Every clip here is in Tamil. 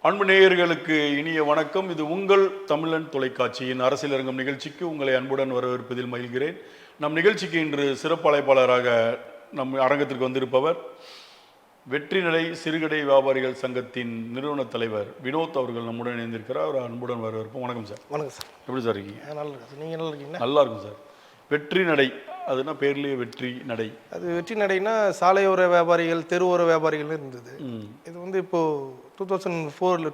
அன்பு நேயர்களுக்கு இனிய வணக்கம். இது உங்கள் தமிழன் தொலைக்காட்சியின் அரசியலரங்கம் நிகழ்ச்சிக்கு உங்களை அன்புடன் வரவேற்பதில் மகிழ்கிறேன். நம் நிகழ்ச்சிக்கு இன்று சிறப்பு அழைப்பாளராக நம் அரங்கத்திற்கு வந்திருப்பவர் வெற்றி நடை சிறுகடை வியாபாரிகள் சங்கத்தின் நிறுவன தலைவர் வினோத் அவர்கள் நம்முடன் இணைந்திருக்கிறார். அவர் அன்புடன் வரவேற்போம். வணக்கம் சார். வணக்கம் சார். எப்படி சார் இருக்கீங்க? நல்லா இருக்கு. நீங்கள் நல்லா இருக்கீங்களா? நல்லா இருக்கும் சார். வெற்றி நடை, அதுனா பேர்லேயே வெற்றி நடை. அது வெற்றி நடைனா சாலையோர வியாபாரிகள், தெருவோர வியாபாரிகள் இருந்தது. இது வந்து இப்போது 2024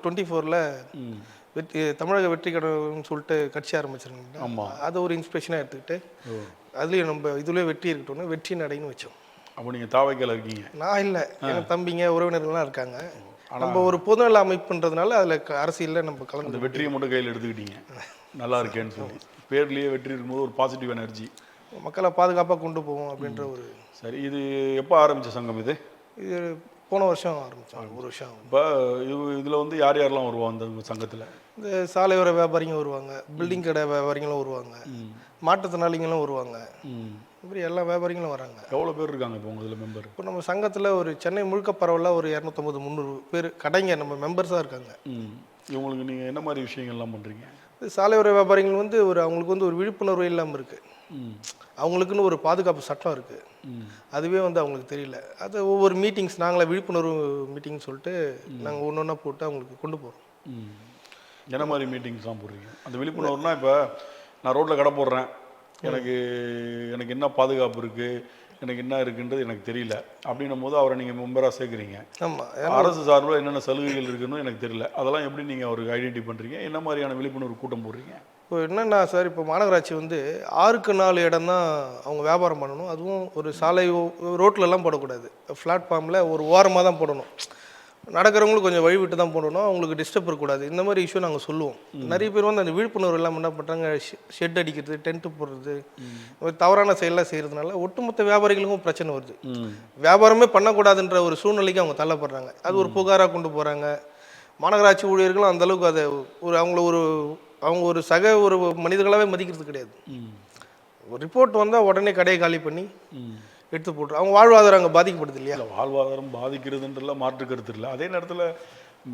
வெற்றி தமிழக வெற்றி கழகம்னு சொல்லிட்டு கட்சி ஆரம்பிச்சிருக்கீங்க. ஆமாம், அதை ஒரு இன்ஸ்பிரேஷனாக எடுத்துக்கிட்டு அதுலேயும் நம்ம இதுலேயே வெற்றி இருக்கட்டும்னு வெற்றி நடைன்னு வச்சோம். அப்போ நீங்கள் தாவைக்கால இருக்கீங்க? நான் இல்லை, எங்கள் தம்பிங்க உறவினர்கள்லாம் இருக்காங்க. நம்ம ஒரு பொதுநல அமைப்புன்றதுனால அதில் அரசியலில் நம்ம கலந்து வெற்றியை மட்டும் கையில் எடுத்துக்கிட்டீங்க. நல்லா இருக்கேன்னு சொல்லி பேர்லேயே வெற்றி இருக்கும்போது ஒரு பாசிட்டிவ் எனர்ஜி, மக்களை பாதுகாப்பாக கொண்டு போவோம் அப்படின்ற ஒரு. சரி, இது எப்போ ஆரம்பித்த சங்கம்? இது போன வருஷம் ஆரம்பித்தோம், ஒரு வருஷம். இப்போ இதில் வந்து யார் யாரெல்லாம் வருவாங்க இந்த சங்கத்தில்? இந்த சாலையோர வியாபாரிங்க வருவாங்க, பில்டிங் கடை வியாபாரிங்களும் வருவாங்க, மாற்றுத்திறனாளிகளும் வருவாங்க, இப்படி எல்லா வியாபாரிகளும் வராங்க. எவ்வளோ பேர் இருக்காங்க இப்போ உங்கள் இதில் மெம்பர்? இப்போ நம்ம சங்கத்தில் ஒரு சென்னை முழுக்க பரவலாக ஒரு 250-300 பேர் கடைங்க நம்ம மெம்பர்ஸாக இருக்காங்க. இவங்களுக்கு நீங்கள் என்ன மாதிரி விஷயங்கள்லாம் பண்ணுறீங்க? சாலையோர வியாபாரிகள் வந்து அவங்களுக்கு வந்து ஒரு விழிப்புணர்வு இல்லாமல் இருக்குது. அவங்களுக்குன்னு ஒரு பாதுகாப்பு சட்டம் இருக்குது, அதுவே வந்து அவங்களுக்கு தெரியல. அது ஒவ்வொரு மீட்டிங்ஸ் நாங்களே விழிப்புணர்வு மீட்டிங் சொல்லிட்டு நாங்கள் ஒன்று ஒன்றா போட்டு அவங்களுக்கு கொண்டு போகிறோம். என்ன மாதிரி மீட்டிங்ஸ்லாம் போடுறீங்க? அந்த விழிப்புணர்வுனா இப்போ நான் ரோட்டில் கடை போடுறேன், எனக்கு என்ன பாதுகாப்பு இருக்குது, எனக்கு என்ன இருக்குன்றது எனக்கு தெரியல அப்படின்னும் போது அவரை நீங்கள் மெம்பராக சேர்க்குறீங்க. ஆமாம், அரசு சார்பில் என்னென்ன சலுகைகள் இருக்குன்னு எனக்கு தெரியல, அதெல்லாம் எப்படி நீங்கள் அவருக்கு ஐடென்டிஃபை பண்ணுறீங்க? என்ன மாதிரியான விழிப்புணர்வு கூட்டம் போடுறீங்க? இப்போ என்னென்னா சார், இப்போ மாநகராட்சி வந்து 6க்கு 4 இடம் தான் அவங்க வியாபாரம் பண்ணணும். அதுவும் ஒரு சாலை ரோட்லலாம் போடக்கூடாது, பிளாட்ஃபார்மில் ஒரு ஓரமாக தான் போடணும். நடக்கிறவங்களுக்கு கொஞ்சம் வழி விட்டு தான் போடணும், அவங்களுக்கு டிஸ்டர்ப் இருக்கக்கூடாது. இந்த மாதிரி இஷ்யூ நாங்கள் சொல்லுவோம். நிறைய பேர் வந்து அந்த விழிப்புணர்வு எல்லாம் என்ன பண்ணுறாங்க, ஷெட் அடிக்கிறது, டென்ட்டு போடுறது, தவறான செயலாம் செய்கிறதுனால ஒட்டுமொத்த வியாபாரிகளுக்கும் பிரச்சனை வருது. வியாபாரமே பண்ணக்கூடாதுன்ற ஒரு சூழ்நிலைக்கு அவங்க தள்ளப்படுறாங்க. அது ஒரு புகாராக கொண்டு போகிறாங்க. மாநகராட்சி ஊழியர்களும் அந்தளவுக்கு அதை அவங்க ஒரு சக ஒரு மனிதர்களாகவே மதிக்கிறது கிடையாது. ஒரு ரிப்போர்ட் வந்தால் உடனே கடையை காலி பண்ணி எடுத்து போட்டு அவங்க வாழ்வாதாரம் அங்கே பாதிக்கப்படுது இல்லையா? வாழ்வாதாரம் பாதிக்கிறதுன்றலாம் மாற்று கருத்து இல்லை. அதே நேரத்தில்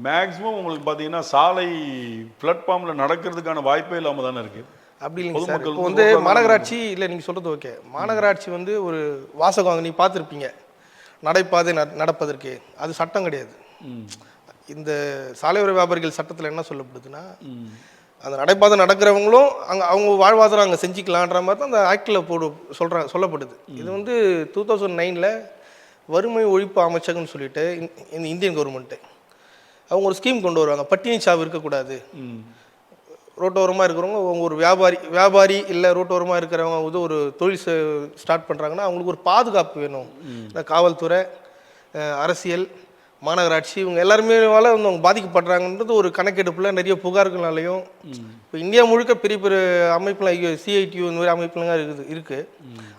மேக்ஸிமம் உங்களுக்கு பார்த்தீங்கன்னா சாலை பிளாட்ஃபார்மில் நடக்கிறதுக்கான வாய்ப்பே இல்லாமல் தானே இருக்குது. அப்படி இல்லைங்க சார். இப்போ வந்து மாநகராட்சி இல்லை, நீங்கள் சொல்கிறது ஓகே. மாநகராட்சி வந்து ஒரு வாசகம் நீங்கள் பார்த்துருப்பீங்க, நடைபாதை நடப்பதற்கு, அது சட்டம் கிடையாது. இந்த சாலையோர வியாபாரிகள் சட்டத்தில் என்ன சொல்லப்படுதுன்னா, அந்த நடைபாதை நடக்கிறவங்களும் அவங்க வாழ்வாதாரம் அங்கே செஞ்சுக்கலான்ற மாதிரி தான் அந்த ஆக்டில் சொல்லப்படுது. இது வந்து 2009 வறுமை ஒழிப்பு அமைச்சகம்னு சொல்லிட்டு இந்த இந்தியன் கவர்மெண்ட்டு அவங்க ஒரு ஸ்கீம் கொண்டு வருவாங்க. பட்டினி சாவு இருக்கக்கூடாது. ரோட்டோரமாக இருக்கிறவங்க, அவங்க ஒரு வியாபாரி இல்லை ரோட்டோரமாக இருக்கிறவங்க வந்து ஒரு தொழில் ஸ்டார்ட் பண்ணுறாங்கன்னா அவங்களுக்கு ஒரு பாதுகாப்பு வேணும். காவல்துறை, அரசியல், மாநகராட்சி இவங்க எல்லாருமே வந்து அவங்க பாதிக்கப்படுறாங்கன்றது ஒரு கணக்கெடுப்பில் நிறைய புகார்களாலையும். இப்போ இந்தியா முழுக்க பெரிய பெரிய அமைப்புலாம் CITU இந்த மாதிரி அமைப்புலாம் இருக்குது.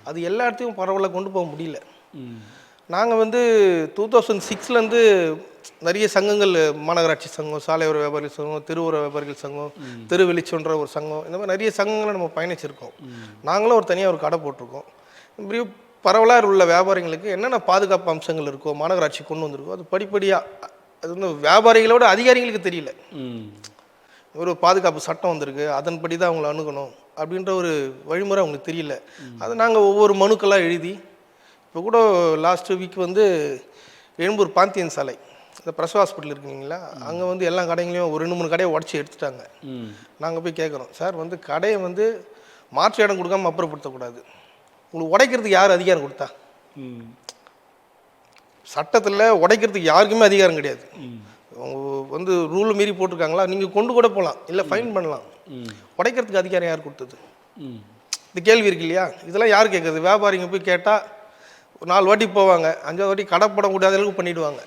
அது எல்லா இடத்தையும் பரவலாக கொண்டு போக முடியல. நாங்கள் வந்து 2006 நிறைய சங்கங்கள், மாநகராட்சி சங்கம், சாலையோர வியாபாரிகள் சங்கம், தெருவோர வியாபாரிகள் சங்கம், தெரு வெளிச்சோன்ற ஒரு சங்கம், இந்த மாதிரி நிறைய சங்கங்களை நம்ம பயணிச்சிருக்கோம். நாங்களும் ஒரு தனியாக ஒரு கடை போட்டிருக்கோம். இப்படி பரவலாக உள்ள வியாபாரிகளுக்கு என்னென்ன பாதுகாப்பு அம்சங்கள் இருக்கோ மாநகராட்சி கொண்டு வந்திருக்கோ அது படிப்படியாக, அது வந்து வியாபாரிகளோட அதிகாரிகளுக்கு தெரியல. ஒரு பாதுகாப்பு சட்டம் வந்திருக்கு, அதன்படி தான் அவங்கள அணுகணும் அப்படின்ற ஒரு வழிமுறை அவங்களுக்கு தெரியல. அதை நாங்கள் ஒவ்வொரு மனுக்கெல்லாம் எழுதி, இப்போ கூட லாஸ்ட் வீக் வந்து எழும்பூர் பாந்தியன் சாலை இந்த பிரசவ ஹாஸ்பிட்டல் இருக்குங்களா, அங்கே வந்து எல்லா கடைகளையும் ஒரு 2-3 கடையை உடச்சி எடுத்துட்டாங்க. நாங்கள் போய் கேட்குறோம், சார் வந்து கடையை வந்து மாற்று இடம் கொடுக்காமல் அப்புறப்படுத்தக்கூடாது, உங்களுக்கு உடைக்கிறதுக்கு யார் அதிகாரம் கொடுத்தா? சட்டத்தில் உடைக்கிறதுக்கு யாருக்குமே அதிகாரம் கிடையாது. அவங்க வந்து ரூல் மீறி போட்டிருக்காங்களா, நீங்கள் கொண்டு கூட போகலாம், இல்லை ஃபைன் பண்ணலாம். உடைக்கிறதுக்கு அதிகாரம் யார் கொடுத்தது? இந்த கேள்வி இருக்கு இல்லையா? இதெல்லாம் யார் கேட்குறது? வியாபாரிங்க போய் கேட்டால் 4 வாட்டி போவாங்க, 5வது வாட்டி கடை போட முடியாத அளவுக்கு பண்ணிவிடுவாங்க.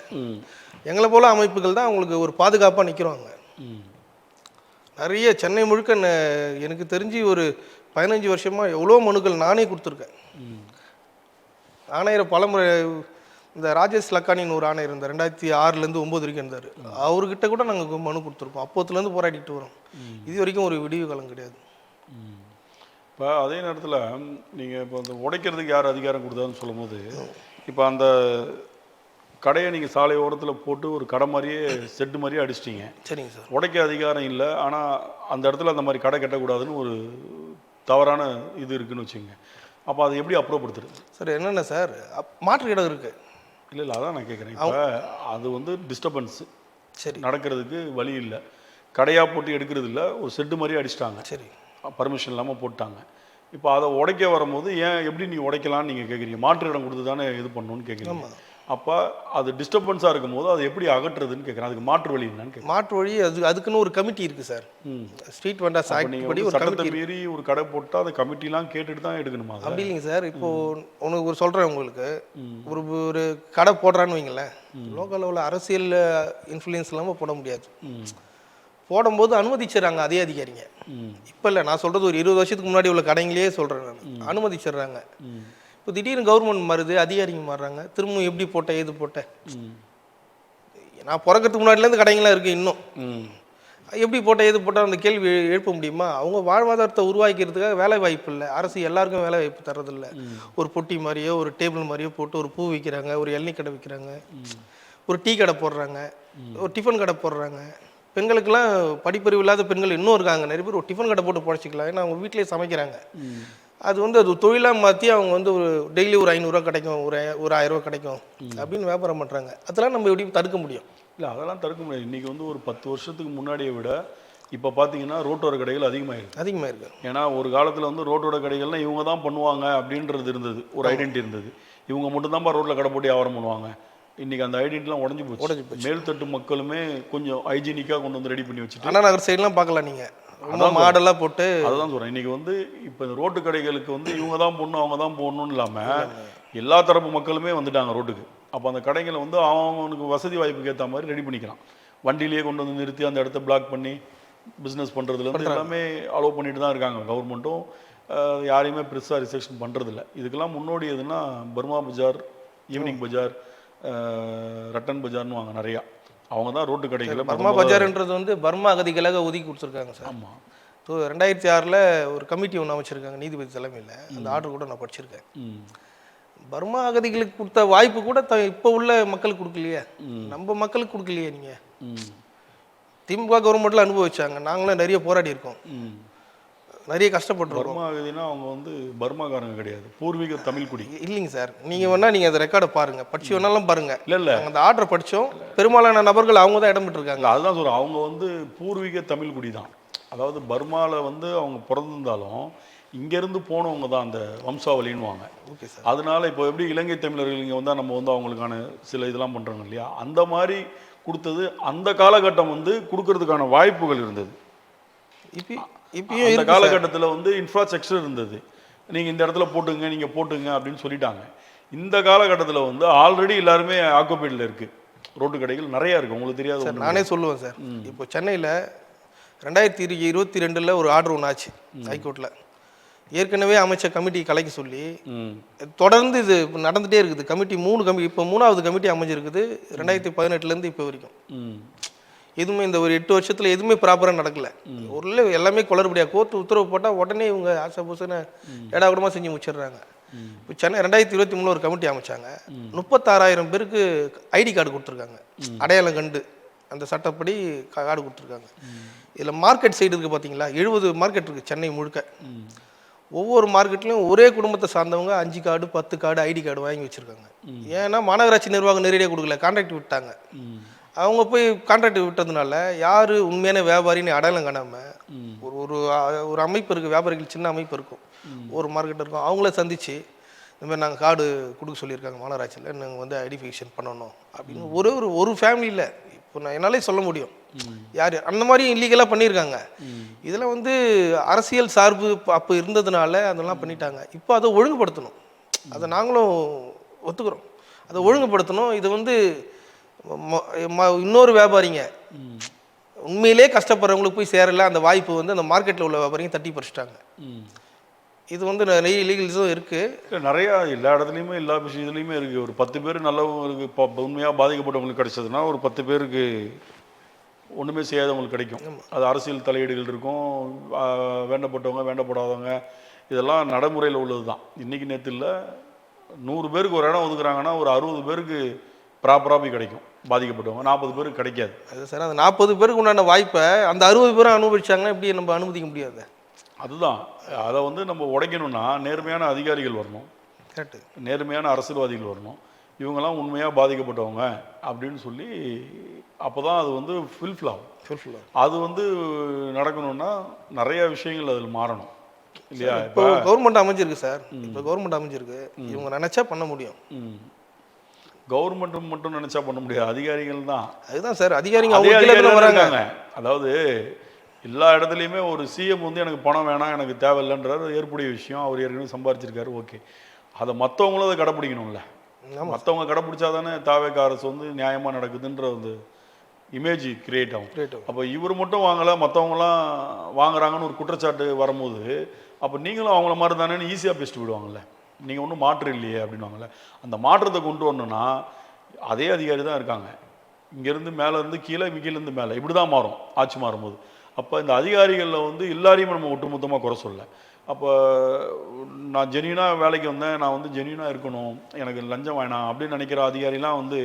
எங்களை போல அமைப்புகள் தான் அவங்களுக்கு ஒரு பாதுகாப்பாக நிற்கிறோங்க. நிறைய சென்னை முழுக்க எனக்கு தெரிஞ்சு ஒரு 15 வருஷமாக எவ்வளோ மனுக்கள் நானே கொடுத்துருக்கேன். ஆணையரை பலமுறை, இந்த ராஜேஷ் லக்கானின்னு ஒரு ஆணையர் இருந்தார், 2006 9 வரைக்கும் இருந்தார். அவர்கிட்ட கூட நாங்கள் மனு கொடுத்துருக்கோம். அப்போத்துலேருந்து போராடிட்டு வரோம். இது வரைக்கும் ஒரு விடிவு காலம் கிடையாது. இப்போ அதே நேரத்தில் நீங்கள் இப்போ அந்த உடைக்கிறதுக்கு யார் அதிகாரம் கொடுத்தான்னு சொல்லும் போது, இப்போ அந்த கடையை நீங்கள் சாலை ஓரத்தில் போட்டு ஒரு கடை மாதிரியே செட்டு மாதிரியே அடிச்சிட்டிங்க. சரிங்க சார். உடைக்க அதிகாரம் இல்லை, ஆனால் அந்த இடத்துல அந்த மாதிரி கடை கட்டக்கூடாதுன்னு ஒரு தவறான இது இருக்குன்னு வச்சுக்கோங்க. அப்போ அதை எப்படி அப்புறப்படுத்துறது சார்? என்னென்ன சார், மாற்று இடம் இருக்குது. இல்லை இல்லை, அதான் நான் கேட்குறேன். இப்போ அது வந்து டிஸ்டர்பன்ஸு, சரி, நடக்கிறதுக்கு வழி இல்லை, கடையாக போட்டு எடுக்கிறது இல்லை, ஒரு செட்டு மாதிரியே அடிச்சிட்டாங்க, சரி, பர்மிஷன் இல்லாமல் போட்டாங்க. இப்போ அதை உடைக்க வரும்போது ஏன் எப்படி நீ உடைக்கலான்னு நீங்கள் கேட்குறீங்க, மாற்று இடம் கொடுத்து தானே இது பண்ணணும்னு கேட்குறீங்க. அப்போ அது டிஸ்டர்பன்ஸாக இருக்கும்போது அதை எப்படி அகற்றுறதுன்னு கேட்குறேன். அதுக்கு மாற்று வழி என்னன்னு கேட்குறேன். மாற்று வழி அதுக்குன்னு ஒரு கமிட்டி இருக்குது சார். ஸ்ட்ரீட் வெண்டர்ஸ் ஆக்ட் படி ஒரு சட்டத்தை மீறி ஒரு கடை போட்டால் அதை கமிட்டிலாம் கேட்டுட்டு தான் எடுக்கணுமா? அப்படி இல்லைங்க சார். இப்போ உனக்கு ஒரு சொல்கிறேன் உங்களுக்கு, ஒரு கடை போடுறான்னு வைங்களேன், லோக்கல் லெவலில் அரசியல் இன்ஃப்ளூயன்ஸ் இல்லாமல் போட முடியாது. போடும்போது அனுமதிச்சிடறாங்க அதே அதிகாரிங்க. இப்போ இல்லை, நான் சொல்கிறது ஒரு 20 வருஷத்துக்கு முன்னாடி உள்ள கடைங்களே சொல்கிறேன் நான், அனுமதிச்சிடுறாங்க. இப்போ திடீர்னு கவர்மெண்ட் மாறுது, அதிகாரிங்க மாறுறாங்க, திரும்பவும் எப்படி போட்டேன் ஏது போட்டேன். நான் பிறக்கிறதுக்கு முன்னாடிலேருந்து கடைங்களாம் இருக்குது இன்னும். எப்படி போட்டால் ஏது போட்டால் அந்த கேள்வி எழுப்ப முடியுமா? அவங்க வாழ்வாதாரத்தை உருவாக்கிறதுக்காக வேலை வாய்ப்பு இல்லை, அரசு எல்லாருக்கும் வேலை வாய்ப்பு தரதில்லை. ஒரு பொட்டி மாதிரியோ ஒரு டேபிள் மாதிரியோ போட்டு ஒரு பூ விற்கிறாங்க, ஒரு இளநீ கடை விற்கிறாங்க, ஒரு டீ கடை போடுறாங்க, ஒரு டிஃபன் கடை போடுறாங்க. பெண்களுக்கெல்லாம் படிப்பறிவு இல்லாத பெண்கள் இன்னும் இருக்காங்க நிறைய பேர். ஒரு டிஃபன் கடை போட்டு பொழைச்சிக்கலாம், ஏன்னா அவங்க வீட்டிலேயே சமைக்கிறாங்க. அது வந்து அது தொழிலாக மாற்றி அவங்க வந்து ஒரு டெய்லி ஒரு 500 கிடைக்கும், ஒரு 1000 கிடைக்கும் அப்படின்னு வியாபாரம் பண்ணுறாங்க. அதெல்லாம் நம்ம எப்படி தடுக்க முடியும்? இல்லை, அதெல்லாம் தடுக்க முடியாது. இன்றைக்கி வந்து ஒரு 10 வருஷத்துக்கு முன்னாடியை விட இப்போ பார்த்தீங்கன்னா ரோட்டோர கடைகள் அதிகமாகிருக்கு. ஏன்னா ஒரு காலத்தில் வந்து ரோட்டோர கடைகள்லாம் இவங்க தான் பண்ணுவாங்க அப்படின்றது இருந்தது, ஒரு ஐடென்டிட்டி இருந்தது. இவங்க மட்டும்தான்ப்பா ரோட்டில் கடை போட்டு வியாபாரம் பண்ணுவாங்க. இன்றைக்கி அந்த ஐடென்டிட்டிலாம் உடஞ்சி போச்சு. மேல்தட்டு மக்களுமே கொஞ்சம் ஹைஜீனிக்காக கொண்டு வந்து ரெடி பண்ணி வச்சுட்டு அண்ணா நகர் சைட்லாம் பார்க்கலாம் நீங்கள், அதான் மாடெல்லாம் போட்டு. அதுதான் சொல்கிறேன். இன்றைக்கி வந்து இப்போ இந்த ரோட்டு கடைகளுக்கு வந்து இவங்க தான் போடணும் அவங்க தான் போடணும்னு இல்லாமல் எல்லா தரப்பு மக்களுமே வந்துட்டாங்க ரோட்டுக்கு. அப்போ அந்த கடைகளை வந்து அவனுக்கு வசதி வாய்ப்புக்கு ஏற்ற மாதிரி ரெடி பண்ணிக்கலாம். வண்டியிலேயே கொண்டு வந்து நிறுத்தி அந்த இடத்த பிளாக் பண்ணி பிஸ்னஸ் பண்ணுறதுலேருந்து எல்லாமே அலோவ் பண்ணிட்டு தான் இருக்காங்க. கவர்மெண்ட்டும் யாரையுமே பெருசாக ரிசெக்ஷன் பண்ணுறதில்ல. இதுக்கெல்லாம் முன்னோடி எதுனா பர்மா பஜார், ஈவினிங் பஜார், ரட்டன் பஜார்னு வாங்க நிறையா. அவங்க தான் ரோட்டு கடைகளை. பர்மா பஜார்ன்றது வந்து பர்மா அகதிகளாக ஒதுக்கி கொடுத்துருக்காங்க சார். ஆமாம். ஸோ 2006 ஒரு கமிட்டி ஒன்று அமைச்சிருக்காங்க நீதிபதி தலைமையில். அந்த ஆர்டர் கூட நான் படிச்சிருக்கேன். பர்மா அகதிகளுக்கு கொடுத்த வாய்ப்பு கூட இப்போ உள்ள மக்களுக்கு கொடுக்கலையே, நம்ம மக்களுக்கு கொடுக்கலையே. நீங்கள் திமுக கவர்மெண்ட்டில் அனுபவிச்சாங்க, நாங்களும் நிறைய போராடி இருக்கோம், நிறைய கஷ்டப்பட்டுருக்கோம். பர்மா அகதினா அவங்க வந்து பர்மாக்காரங்க கிடையாது, பூர்வீக தமிழ் குடி. இல்லைங்க சார், நீங்கள் வேணால் நீங்கள் அந்த ரெக்கார்டை பாருங்கள், படிச்சு வேணாலும் பாருங்கள். இல்லை அந்த ஆர்டரை படித்தோம், பெரும்பாலான நபர்கள் அவங்க தான் இடம் பெற்றிருக்காங்க. அதுதான் சொல்கிறேன், அவங்க வந்து பூர்வீக தமிழ் குடி தான். அதாவது பர்மாவில் வந்து அவங்க பிறந்திருந்தாலும் இங்கேருந்து போனவங்க தான் அந்த வம்சாவளின்னுவாங்க. Okay sir. அதனால இப்போ எப்படி இலங்கை தமிழர்கள் இங்கே வந்தால் நம்ம வந்து அவங்களுக்கான சில இதெல்லாம் பண்ணுறாங்க இல்லையா, அந்த மாதிரி கொடுத்தது. அந்த காலகட்டம் வந்து கொடுக்கறதுக்கான வாய்ப்புகள் இருந்தது. இப்பயும் இந்த காலகட்டத்தில் வந்து இன்ஃப்ராஸ்ட்ரக்சர் இருந்தது. நீங்கள் இந்த இடத்துல போட்டுங்க, நீங்கள் போட்டுங்க அப்படின்னு சொல்லிட்டாங்க. இந்த காலகட்டத்தில் வந்து ஆல்ரெடி எல்லாருமே ஆக்குபைடில் இருக்குது, ரோட்டு கடைகள் நிறையா இருக்குது. உங்களுக்கு தெரியாது சார், நானே சொல்லுவேன் சார். இப்போ சென்னையில் 2022 ஒரு ஆர்டர் ஒன்று ஆச்சு ஹைகோர்ட்டில். ஏற்கனவே அமைச்ச கமிட்டி கலைக்க சொல்லி தொடர்ந்து இது நடந்துகிட்டே இருக்குது. கமிட்டி 3 கமிட்டி, இப்போ 3வது கமிட்டி அமைஞ்சிருக்குது 2018 இப்போ வரைக்கும். எதுவுமே இந்த ஒரு 8 வருஷத்தில் எதுவுமே ப்ராப்பராக நடக்கலை. ஒரு எல்லாமே குளறுபடியாக கோர்ட்டு உத்தரவு போட்டால் உடனே இவங்க ஆசைப்பூசனை ஏடாகூடமாக செஞ்சு முடிச்சிடுறாங்க. இப்போ சென்னை 2023 ஒரு கமிட்டி அமைச்சாங்க. 36,000 பேருக்கு ஐடி கார்டு கொடுத்துருக்காங்க, அடையாளம் கண்டு அந்த சட்டப்படி கார்டு கொடுத்துருக்காங்க. இதில் மார்க்கெட் சைடு இருக்குது பார்த்தீங்களா, 70 மார்க்கெட் இருக்குது சென்னை முழுக்க. ஒவ்வொரு மார்க்கெட்லையும் ஒரே குடும்பத்தை சார்ந்தவங்க 5 கார்டு 10 கார்டு ஐடி கார்டு வாங்கி வச்சுருக்காங்க. ஏன்னா மாநகராட்சி நிர்வாகம் நேரடியாக கொடுக்கல, கான்ட்ராக்ட் விட்டாங்க. அவங்க போய் கான்ட்ராக்ட் விட்டதுனால யார் உண்மையான வியாபாரின்னு அடையாளம் காணாமல் ஒரு அமைப்பு இருக்குது, வியாபாரிகள் சின்ன அமைப்பு இருக்கும், ஒரு மார்க்கெட் இருக்கும், அவங்கள சந்தித்து இந்த மாதிரி நாங்கள் கார்டு கொடுக்க சொல்லியிருக்காங்க மாநகராட்சியில், நாங்கள் வந்து ஐடென்டிஃபிகேஷன் பண்ணணும் அப்படின்னு ஒரு ஃபேமிலியில் இப்போ நான் என்னாலே சொல்ல முடியும் யார் அந்த மாதிரி இல்லீகலாக பண்ணியிருக்காங்க. இதில் வந்து அரசியல் சார்பு அப்போ இருந்ததுனால அதெல்லாம் பண்ணிட்டாங்க. இப்போ அதை ஒழுங்குபடுத்தணும், அதை நாங்களும் ஒத்துக்கிறோம், அதை ஒழுங்குபடுத்தணும். இது வந்து இன்னொரு வியாபாரிங்க உண்மையிலே கஷ்டப்படுறவங்களுக்கு போய் சேரல, அந்த வாய்ப்பு வந்து அந்த மார்க்கெட்டில் உள்ள வியாபாரிங்க தட்டி பறிச்சிட்டாங்க. இது வந்து நிறைய இல்லீகல்ஸும் இருக்குது, நிறையா எல்லா இடத்துலையுமே எல்லா விஷயத்துலையுமே இருக்குது. ஒரு 10 பேர் நல்லவங்களுக்கு இப்போ உண்மையாக பாதிக்கப்பட்டவங்களுக்கு கிடைச்சதுன்னா ஒரு 10 பேருக்கு ஒன்றுமே செய்யாதவங்களுக்கு கிடைக்கும். அது அரசியல் தலையீடுகள் இருக்கும், வேண்டப்பட்டவங்க வேண்டப்படாதவங்க, இதெல்லாம் நடைமுறையில் உள்ளது தான். இன்றைக்கி நேற்று இல்லை, 100 பேருக்கு ஒரு இடம் ஒதுக்குறாங்கன்னா ஒரு 60 பேருக்கு ப்ராப்பராக போய் கிடைக்கும். பாதிக்கப்பட்டவங்க 40 பேருக்கு கிடைக்காது. அது சார் அந்த 40 பேருக்கு உண்டான வாய்ப்பை அந்த 60 பேரும் அனுபவிச்சாங்கன்னா எப்படி நம்ம அனுமதிக்க முடியாது? அதுதான் அதை வந்து நம்ம உடைக்கணும்னா நேர்மையான அதிகாரிகள் வரணும், கரெக்டு, நேர்மையான அரசியல்வாதிகள் வரணும். இவங்கெல்லாம் உண்மையாக பாதிக்கப்பட்டவங்க அப்படின்னு சொல்லி அப்போ தான் அது வந்து ஃபுல்ஃபில் ஆகும். அது வந்து நடக்கணும்னா நிறைய விஷயங்கள் அதில் மாறணும் இல்லையா? இப்போ கவர்மெண்ட் அமைஞ்சிருக்கு சார், இப்போ கவர்மெண்ட் அமைஞ்சிருக்கு, இவங்க நினைச்சா பண்ண முடியும். கவர்மெண்ட் மட்டும் நினைச்சா பண்ண முடியாது, அதிகாரிகள் தான். அதுதான் சார், அதிகாரிங்க அவங்க வராங்க. அதாவது எல்லா இடத்துலையுமே ஒரு சிஎம் வந்து எனக்கு பணம் வேணாம், எனக்கு தேவையில்லைன்றாரு, ஏற்புடைய விஷயம். அவர் ஏற்கனவே சம்பாரிச்சிருக்காரு, ஓகே. அதை மற்றவங்களும் அதை கடைப்பிடிக்கணும்ல. மற்றவங்க கடைப்பிடிச்சா தானே தாவேக அரசு வந்து நியாயமாக நடக்குதுன்ற வந்து இமேஜ் கிரியேட் ஆகும். அப்போ இவர் மட்டும் வாங்கலை, மற்றவங்களாம் வாங்குறாங்கன்னு ஒரு குற்றச்சாட்டு வரும்போது அப்போ நீங்களும் அவங்கள மாதிரி தானேன்னு ஈஸியாக பேசிட்டு விடுவாங்கல்ல. நீங்கள் ஒன்றும் மாற்று இல்லையே அப்படின்வாங்கல்ல. அந்த மாற்றத்தை கொண்டு வரணும்னா அதே அதிகாரி தான் இருக்காங்க, இங்கேருந்து மேலேருந்து கீழே, கீழேருந்து மேலே, இப்படி தான் மாறும் ஆட்சி மாறும்போது. அப்போ இந்த அதிகாரிகளில் வந்து எல்லாரையும் நம்ம ஒட்டுமொத்தமாக குறை சொல்ல. அப்போ நான் ஜென்யூனாக வேலைக்கு வந்தேன், நான் வந்து ஜென்யூனாக இருக்கணும், எனக்கு லஞ்சம் வேணாம் அப்படின்னு நினைக்கிற அதிகாரிலாம் வந்து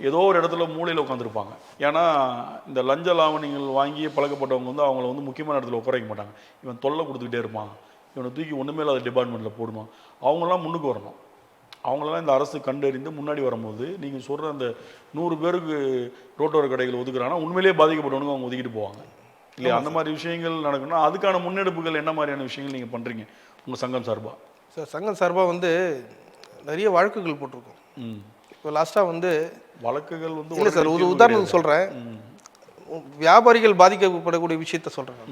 ஏதோ ஒரு இடத்துல மூலையில் உட்காந்துருப்பாங்க. ஏன்னா இந்த லஞ்ச லாவணிகள் வாங்கி பழக்கப்பட்டவங்க வந்து அவங்கள வந்து முக்கியமான இடத்துல உட்கார வைக்க மாட்டாங்க. இவன் தொல்லை கொடுத்துக்கிட்டே இருப்பான், இவனை தூக்கி ஒன்றுமே இல்லாத டிபார்ட்மெண்ட்டில் போடுவான். அவங்களாம் முன்னுக்கு வரணும். அவங்களெல்லாம் இந்த அரசு கண்டறிந்து முன்னாடி வரும்போது நீங்கள் சொல்கிற அந்த 100 பேருக்கு ரோட்டோர கடைகள் ஒதுக்குறாங்கன்னா உண்மையிலேயே பாதிக்கப்பட்டவனுக்கு அவங்க ஒதுக்கிட்டு போவாங்க இல்லையா? அந்த மாதிரி விஷயங்கள் நடக்கணும்னா அதுக்கான முன்னெடுப்புகள் என்ன மாதிரியான விஷயங்கள் நீங்கள் பண்ணுறீங்க உங்கள் சங்கம் சார்பாக? சார் சங்கம் சார்பாக வந்து நிறைய வழக்குகள் போட்டிருக்கோம். இப்போ லாஸ்ட்டாக வந்து வழக்குகள் வந்து இல்லை சார், ஒரு உதாரணத்துக்கு சொல்கிறேன், வியாபாரிகள் பாதிக்கப்படக்கூடிய விஷயத்த சொல்கிறேன்.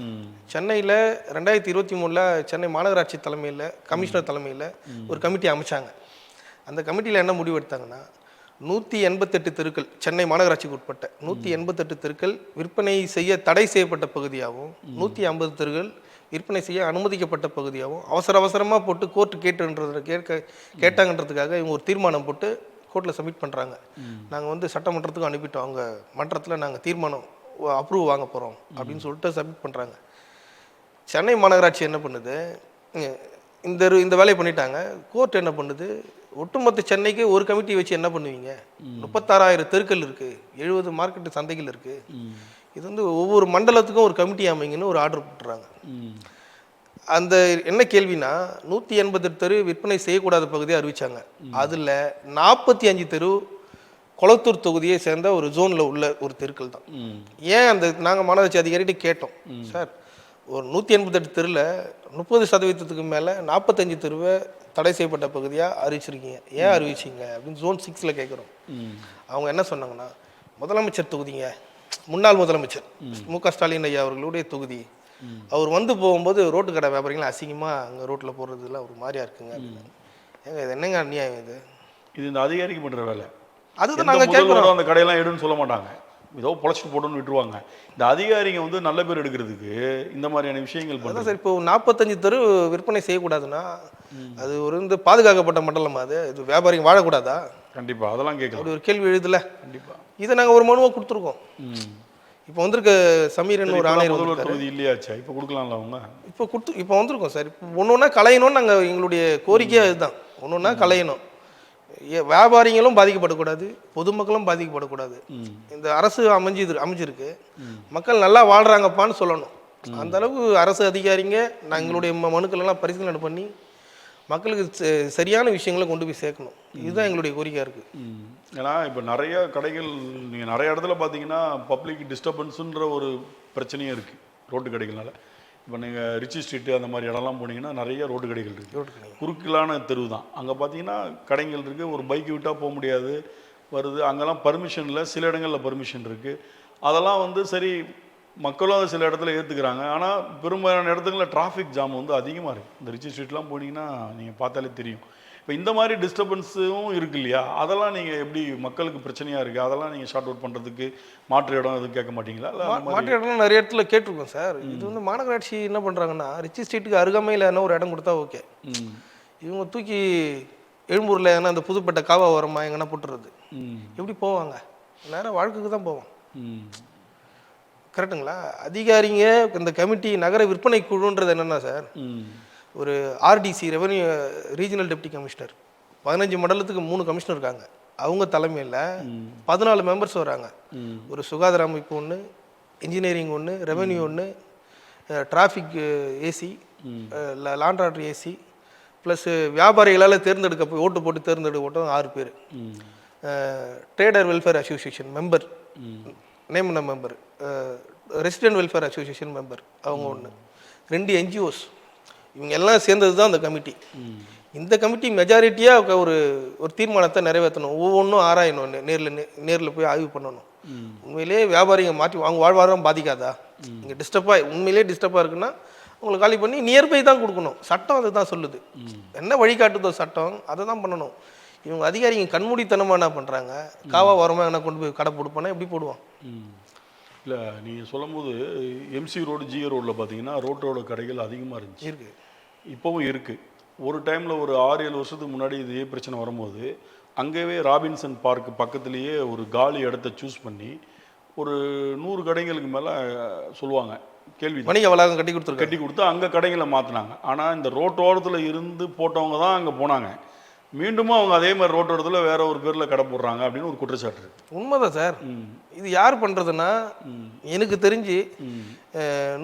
சென்னையில் 2023 சென்னை மாநகராட்சி தலைமையில், கமிஷனர் தலைமையில் ஒரு கமிட்டி அமைச்சாங்க. அந்த கமிட்டியில் என்ன முடிவு எடுத்தாங்கன்னா 188 தெருக்கள், சென்னை மாநகராட்சிக்கு உட்பட்ட 188 தெருக்கள் விற்பனை செய்ய தடை செய்யப்பட்ட பகுதியாகவும் 150 தெருக்கள் விற்பனை செய்ய அனுமதிக்கப்பட்ட பகுதியாகவும் அவசரமாக போட்டு கோர்ட்டு கேட்டாங்கன்றதுக்காக இவங்க ஒரு தீர்மானம் போட்டு கோர்ட்டில் சப்மிட் பண்ணுறாங்க. நாங்கள் வந்து சட்டமன்றத்துக்கு அனுப்பிட்டோம், அவங்க மன்றத்தில் நாங்கள் தீர்மானம் அப்ரூவ் வாங்க போகிறோம் அப்படின்னு சொல்லிட்டு சப்மிட் பண்ணுறாங்க. சென்னை மாநகராட்சி என்ன பண்ணுது, இந்த வேலையை பண்ணிட்டாங்க. கோர்ட் என்ன பண்ணுது, ஒட்டுமொத்த சென்னைக்கு ஒரு கமிட்டி வச்சு என்ன பண்ணுவீங்க, 36,000 தெருக்கள் இருக்குது, 70 மார்க்கெட்டு சந்தைகள் இருக்குது, இது வந்து ஒவ்வொரு மண்டலத்துக்கும் ஒரு கமிட்டி அமைங்கன்னு ஒரு ஆர்டர் போட்டுறாங்க. அந்த என்ன கேள்வினா 188 தெரு விற்பனை செய்யக்கூடாத பகுதியை அறிவிச்சாங்க. அதில் 45 தெரு கொளத்தூர் தொகுதியை சேர்ந்த ஒரு ஜோனில் உள்ள ஒரு தெருக்கள் தான். ஏன் அந்த நாங்கள் மாநகராட்சி அதிகாரிகிட்ட கேட்டோம், சார் ஒரு 188 தெருவில் 30% மேலே 45 தெருவை தடை செய்யப்பட்ட பகுதியாக அறிவிச்சிருக்கீங்க, ஏன் அறிவிச்சிங்க அப்படின்னு ஜோன் 6 கேட்குறோம். அவங்க என்ன சொன்னாங்கன்னா, முதலமைச்சர் தொகுதிங்க, முன்னாள் முதலமைச்சர் மு.க. ஸ்டாலின் ஐயா அவர்களுடைய தொகுதி, அவர் வந்து போகும்போது ரோட்டு கடை வியாபாரிகள் அசிங்கமாக அங்கே ரோட்டில் போடுறதுலாம் ஒரு மாதிரியா இருக்குங்க அப்படின்னு. ஏங்க இது என்னங்க அநியாயம் இது? இது இந்த அதிகாரிக்கு பண்ணுற வேலை. அதுதான் நாங்கள் கேட்குறோம். அந்த கடையெல்லாம் எடுன்னு சொல்ல மாட்டாங்க, ஏதோ பொழைச்சிட்டு போட்டோன்னு விட்டுருவாங்க. இந்த அதிகாரிங்க வந்து நல்ல பேர் எடுக்கிறதுக்கு இந்த மாதிரியான விஷயங்கள் பண்ணுறது. சார் இப்போ 45 தெரு விற்பனை செய்யக்கூடாதுன்னா அது ஒரு வந்து பாதுகாக்கப்பட்ட மண்டலமா, அது இது வியாபாரிங்க வாழக்கூடாதா? கண்டிப்பாக அதெல்லாம் கேட்கலாம், அப்படி ஒரு கேள்வி எழுதல. கண்டிப்பாக இதை நாங்கள் ஒரு மனுவாக கொடுத்துருக்கோம். இப்போ வந்திருக்க சமீரன் ஒரு ஆணையர் முதல்வர் தொகுதி இல்லையாச்சா, இப்போ கொடுக்கலாம்ல அவங்க? இப்போ வந்திருக்கோம் சார். இப்போ ஒன்று ஒன்றா களையணும்னு நாங்கள் எங்களுடைய கோரிக்கையாக இதுதான், ஒன்று ஒன்றா களையணும். வியாபாரிகளும் பாதிக்கப்படக்கூடாது, பொதுமக்களும் பாதிக்கப்படக்கூடாது. இந்த அரசு அமைஞ்சிருக்கு, மக்கள் நல்லா வாழ்றாங்கப்பான்னு சொல்லணும். அந்த அளவு அரசு அதிகாரிங்க நான் எங்களுடைய மனுக்கள் எல்லாம் பரிசீலனை பண்ணி மக்களுக்கு சரியான விஷயங்களை கொண்டு போய் சேர்க்கணும். இதுதான் எங்களுடைய கோரிக்கையாக இருக்குது. ஏன்னா இப்போ நிறைய கடைகள் நீங்கள் நிறைய இடத்துல பார்த்தீங்கன்னா பப்ளிக் டிஸ்டர்பன்ஸுன்ற ஒரு பிரச்சனையும் இருக்குது ரோட்டு கடைகள்னால. இப்போ நீங்கள் ரிச்சி ஸ்ட்ரீட்டு அந்த மாதிரி இடம்லாம் போனீங்கன்னா நிறைய ரோட்டு கடைகள் இருக்குது, குறுக்கலான தெருவு தான். அங்கே பார்த்தீங்கன்னா கடைகள் இருக்குது, ஒரு பைக்கு விட்டால் போக முடியாது வருது. அங்கெல்லாம் பர்மிஷன் இல்லை, சில இடங்களில் பர்மிஷன் இருக்குது. அதெல்லாம் வந்து சரி, மக்களும் அதை சில இடத்துல ஏற்றுக்கிறாங்க. ஆனால் பெரும்பாலான இடத்துங்களில் டிராஃபிக் ஜாம் வந்து அதிகமாக இருக்குது. இந்த ரிச்சி ஸ்ட்ரீட்லாம் போனீங்கன்னா நீங்கள் பார்த்தாலே தெரியும். இப்போ இந்த மாதிரி டிஸ்டர்பன்ஸும் இருக்கு இல்லையா, அதெல்லாம் நீங்கள் எப்படி மக்களுக்கு பிரச்சனையாக இருக்குது, அதெல்லாம் நீங்கள் ஷார்ட் அவுட் பண்ணுறதுக்கு மாற்று இடம் எதுவும் கேட்க மாட்டீங்களா? இல்லை மாற்று இடம்லாம் நிறைய இடத்துல கேட்டிருக்கோம் சார். இது வந்து மாநகராட்சி என்ன பண்ணுறாங்கன்னா, ரிச்சி ஸ்ட்ரீட்டுக்கு அருகாமையில் என்ன ஒரு இடம் கொடுத்தா ஓகே, இவங்க தூக்கி எழும்பூரில் ஏன்னா அந்த புதுப்பேட்டை காவா ஓரமா எங்கன்னா போட்டுறது, எப்படி போவாங்க? நேரம் வாழ்க்கைக்கு தான் போவோம். கரெக்டுங்களா? அதிகாரிங்க இந்த கமிட்டி நகர விற்பனை குழுன்றது என்னென்னா சார், ஒரு RTC revenue regional deputy commissioner, 15 மண்டலத்துக்கு 3 கமிஷனர் இருக்காங்க. அவங்க தலைமையில் 14 மெம்பர்ஸ் வராங்க. ஒரு சுகாதார அமைப்பு ஒன்று, இன்ஜினியரிங் ஒன்று, ரெவென்யூ ஒன்று, traffic AC, law and order AC, plus வியாபாரிகளால் ஓட்டு போட்டு தேர்ந்தெடுக்கப்பட்டவங்க 6 பேர், ட்ரேடர் வெல்ஃபேர் அசோசியேஷன் மெம்பர், நேம்ன member, resident welfare association member அவங்க ஒன்று, 2 என்ஜிஓஸ், இவங்க எல்லாம் சேர்ந்தது தான் அந்த கமிட்டி. இந்த கமிட்டி மெஜாரிட்டியாக ஒரு தீர்மானத்தை நிறைவேற்றணும், ஒவ்வொன்றும் ஆராயணும், நேரில் போய் ஆய்வு பண்ணணும். உண்மையிலேயே வியாபாரிங்க மாற்றி அவங்க வாழ்வாதாரம் பாதிக்காதா, இங்கே உண்மையிலேயே டிஸ்டர்பாக இருக்குன்னா அவங்களை காலி பண்ணி நியர்பை தான் கொடுக்கணும். சட்டம் அதை தான் சொல்லுது. என்ன வழிகாட்டுதோ சட்டம் அதை தான் பண்ணணும். இவங்க அதிகாரிங்க கண்மூடித்தனமாக என்ன பண்ணுறாங்க, காவா வரமாக என்ன கொண்டு போய் கடை போடுப்பானா எப்படி போடுவான். இல்லை நீங்கள் சொல்லும்போது எம்சி ரோடு, ஜிஏ ரோடில் பார்த்தீங்கன்னா ரோட்டோட கடைகள் அதிகமாக இருந்துச்சு, இருக்குது, இப்போவும் இருக்குது. ஒரு டைமில் ஒரு 6-7 வருஷத்துக்கு முன்னாடி இதே பிரச்சனை வரும்போது அங்கேயே ராபின்சன் பார்க் பக்கத்துலேயே ஒரு காலி இடத்த சூஸ் பண்ணி ஒரு 100 கடைகளுக்கு மேலே சொல்லுவாங்க, கேள்வி வணிக வளாகம் கட்டி கொடுத்து அங்கே கடைகளை மாற்றினாங்க. ஆனால் இந்த ரோட்டோரத்தில் இருந்து போட்டவங்க தான் அங்கே போனாங்க, மீண்டும் அவங்க அதே மாதிரி ரோட்டோரத்தில் வேற ஒரு பேரில் கடை போடுறாங்க அப்படின்னு ஒரு குற்றச்சாட்டு இருக்கு. உண்மைதான் சார். இது யார் பண்ணுறதுன்னா, எனக்கு தெரிஞ்சு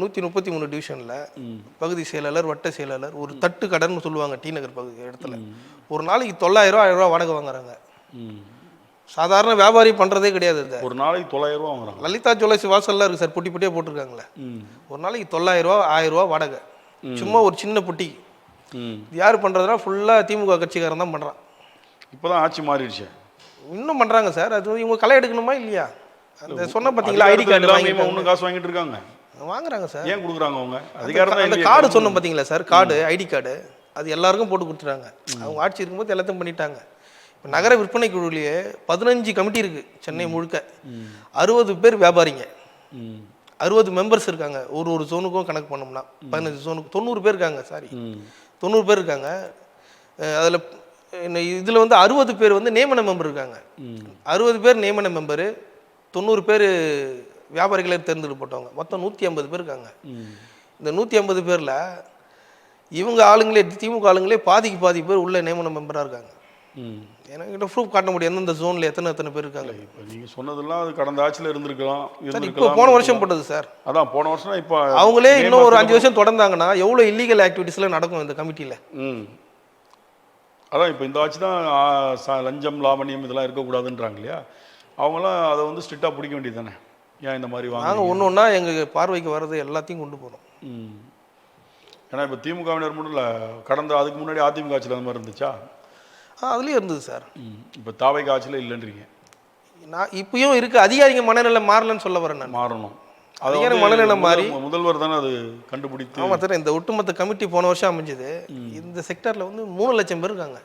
133 டிவிஷனில் பகுதி செயலாளர், வட்ட செயலாளர், ஒரு தட்டு கடைன்னு சொல்லுவாங்க டி நகர் பகுதி இடத்துல, ஒரு நாளைக்கு 900 1000 ரூபா வாடகை வாங்குறாங்க. சாதாரண வியாபாரி பண்ணுறதே கிடையாது. ஒரு நாளைக்கு 900 ரூபா வாங்குறாங்க. லலிதா ஜுவல்லர்ஸ் வாசல்லாம் இருக்குது சார், பொட்டி பொட்டியாக போட்டிருக்காங்களே. ஒரு நாளைக்கு 900 ரூபா 1000 ரூபா வாடகை, சும்மா ஒரு சின்ன பொட்டி. யார் பண்ணுறதுனா ஃபுல்லாக திமுக கட்சிக்காரன் தான் பண்ணுறான். இப்போ தான் ஆட்சி மாறிடுச்சு, இன்னும் பண்ணுறாங்க சார். அது இவங்க களை எடுக்கணுமா இல்லையா? அந்த சொன்ன பார்த்தீங்களா, ஐடி கார்டு வாங்கி இன்னும் காசு வாங்கிட்டு இருக்காங்க, வாங்குறாங்க சார். ஏன் கொடுக்குறாங்க அவங்க அதிகாரம்? அந்த கார்டு சொன்னோம் பார்த்தீங்களா சார், கார்டு, ஐடி கார்டு, அது எல்லாருக்கும் போட்டு கொடுத்துட்டாங்க. அவங்க ஆட்சி இருக்கும்போது எல்லாத்தையும் பண்ணிட்டாங்க. இப்போ நகர விற்பனை குழுவிலேயே 15 கமிட்டி இருக்குது சென்னை முழுக்க. 60 பேர் வியாபாரிங்க, 60 மெம்பர்ஸ் இருக்காங்க. ஒரு ஜோனுக்கும் கணக்கு பண்ணோம்னா 15 ஜோனுக்கு 90 பேர் இருக்காங்க. 90 பேர் இருக்காங்க. அதில் இதில் வந்து 60 பேர் வந்து நியமன மெம்பர் இருக்காங்க. 60 பேர் நியமன மெம்பரு, 90 பேர் வியாபாரிகளே தேர்ந்தெடுக்கப்பட்டவங்க, மொத்தம் 150 பேர் இருக்காங்க. இந்த 150 பேரில் இவங்க ஆளுங்களே, திமுக ஆளுங்களே பாதி பேர் உள்ள நியமன மெம்பராக இருக்காங்க. என்கிட்ட ப்ரூஃப் காட்ட முடியும் எந்தெந்த ஜோனில் எத்தனை பேர் இருக்காங்க. இப்போ நீங்கள் சொன்னதெல்லாம் அது கடந்த ஆட்சியில் இருந்திருக்கலாம். இப்போ போன வருஷம் போட்டது சார். அதான் போன வருஷம். இப்போ அவங்களே இன்னும் ஒரு 5 வருஷம் தொடர்ந்தாங்கன்னா எவ்வளோ இல்லீகல் ஆக்டிவிட்டீஸ்லாம் நடக்கும் இந்த கமிட்டியில். அதான் இப்போ இந்த ஆட்சி தான் லஞ்சம், லாவணியம் இதெல்லாம் இருக்கக்கூடாதுன்றாங்க இல்லையா? அவங்களாம் அதை வந்து ஸ்ட்ரிக்டாக பிடிக்க வேண்டியது தானே. ஏன் இந்த மாதிரி நாங்கள் ஒன்று ஒன்றா எங்கள் பார்வைக்கு வர்றது எல்லாத்தையும் கொண்டு போகிறோம். ஏன்னா இப்போ திமுகவினர் மட்டும் இல்லை, கடந்த அதுக்கு முன்னாடி அதிமுக ஆட்சியில் அந்த மாதிரி இருந்துச்சா? அதுலேயும் இருந்தது சார். இப்போ தாவைக்கு ஆட்சியில் இல்லைன்றீங்க. நான் இப்பயும் இருக்குது, அதிகாரிங்க மனநிலை மாறலன்னு சொல்ல வரேன். நான் மாறணும், அதிகாரி மனநிலை மாறி முதல்வர் தானே அது கண்டுபிடித்து. ஆமாம் சார். இந்த ஒட்டுமொத்த கமிட்டி போன வருஷம் அமைஞ்சது. இந்த செக்டரில் வந்து 3 லட்சம் பேர் இருக்காங்க.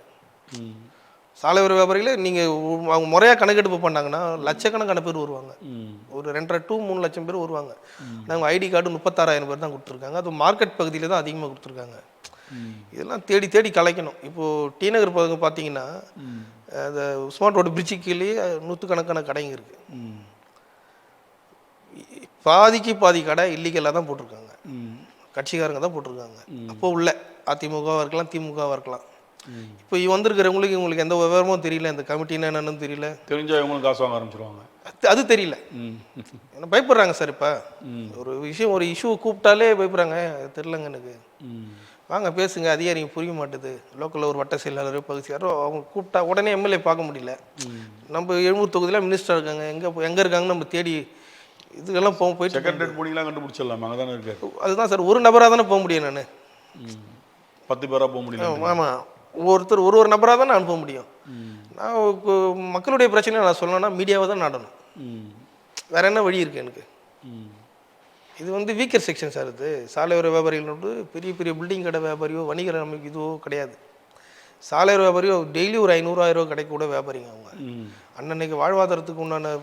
சாலையோர வியாபாரிகளே நீங்கள் அவங்க முறையாக கணக்கெடுப்பு பண்ணாங்கன்னா லட்சக்கணக்கான பேர் வருவாங்க. ஒரு 2.5 to 3 லட்சம் பேர் வருவாங்க. நாங்கள் ஐடி கார்டு 36,000 பேர் தான் கொடுத்துருக்காங்க. அது மார்க்கெட் பகுதியில் தான் அதிகமாக கொடுத்துருக்காங்க. இதெல்லாம் தேடி கலைக்கணும். இப்போது டி நகர் பகுதி பார்த்தீங்கன்னா அந்த உஸ்மான் ரோடு பிரிட்ஜுக்குள்ளேயே 100கணக்கான கடைங்க இருக்குது. பாதிக்கு பாதி கடை இல்லீகலாக தான் போட்டிருக்காங்க, கட்சிக்காரங்க தான் போட்டிருக்காங்க. அப்போ உள்ள அதிமுகவாக இருக்கலாம், திமுகவாக இருக்கலாம். இப்போ வந்திருக்கிறவங்களுக்கு இவங்களுக்கு எந்த விவரமும் தெரியல, இந்த கமிட்டின்னு என்னன்னு தெரியல. தெரிஞ்சா இவங்களுக்கு காசு வாங்க ஆரம்பிச்சிருவாங்க, அது தெரியல. ஏன்னா பயப்படுறாங்க சார். இப்போ ஒரு இஷ்யூ கூப்பிட்டாலே பயப்படுறாங்க. தெரிலங்க எனக்கு, வாங்க பேசுங்க, அதிகாரிங்க புரிய மாட்டுது. லோக்கலில் ஒரு வட்ட செயலாளர், பகுதியாரோ அவங்க கூப்பிட்டா உடனே எம்எல்ஏ பார்க்க முடியல. நம்ம 70 தொகுதியில் மினிஸ்டர் இருக்காங்க, எங்கே இருக்காங்கன்னு நம்ம தேடி இதுக்கெல்லாம் போயிட்டு செக்ரட்டரியேட் போனீங்களா கண்டுபிடிச்சிடலாம். அங்கே தானே இருக்காரு. அதுதான் சார், ஒரு நபராக தானே போக முடியும். நான் 10 பேராக போக முடியும். ஆமாம், ஒருத்தர் ஒரு நபராக தான் அனுப்ப முடியும். நான் மக்களுடைய பிரச்சனையை நான் சொல்லணும்னா மீடியாவை தான் நாடணும். வேற என்ன வழி இருக்குது எனக்கு? இது வந்து வீக்கர் செக்ஷன் சார். இது சாலையோர வியாபாரிகளோடு பெரிய பெரிய பில்டிங் கடை வியாபாரியோ வணிகர் அமைப்பு இதுவோ கிடையாது. சாலையோர வியாபாரியோ டெய்லி ஒரு 500-1000 ரூபா கிடைக்க கூட வியாபாரிங்க. அவங்க அன்னன்னைக்கு வாழ்வாதாரத்துக்கு உண்டான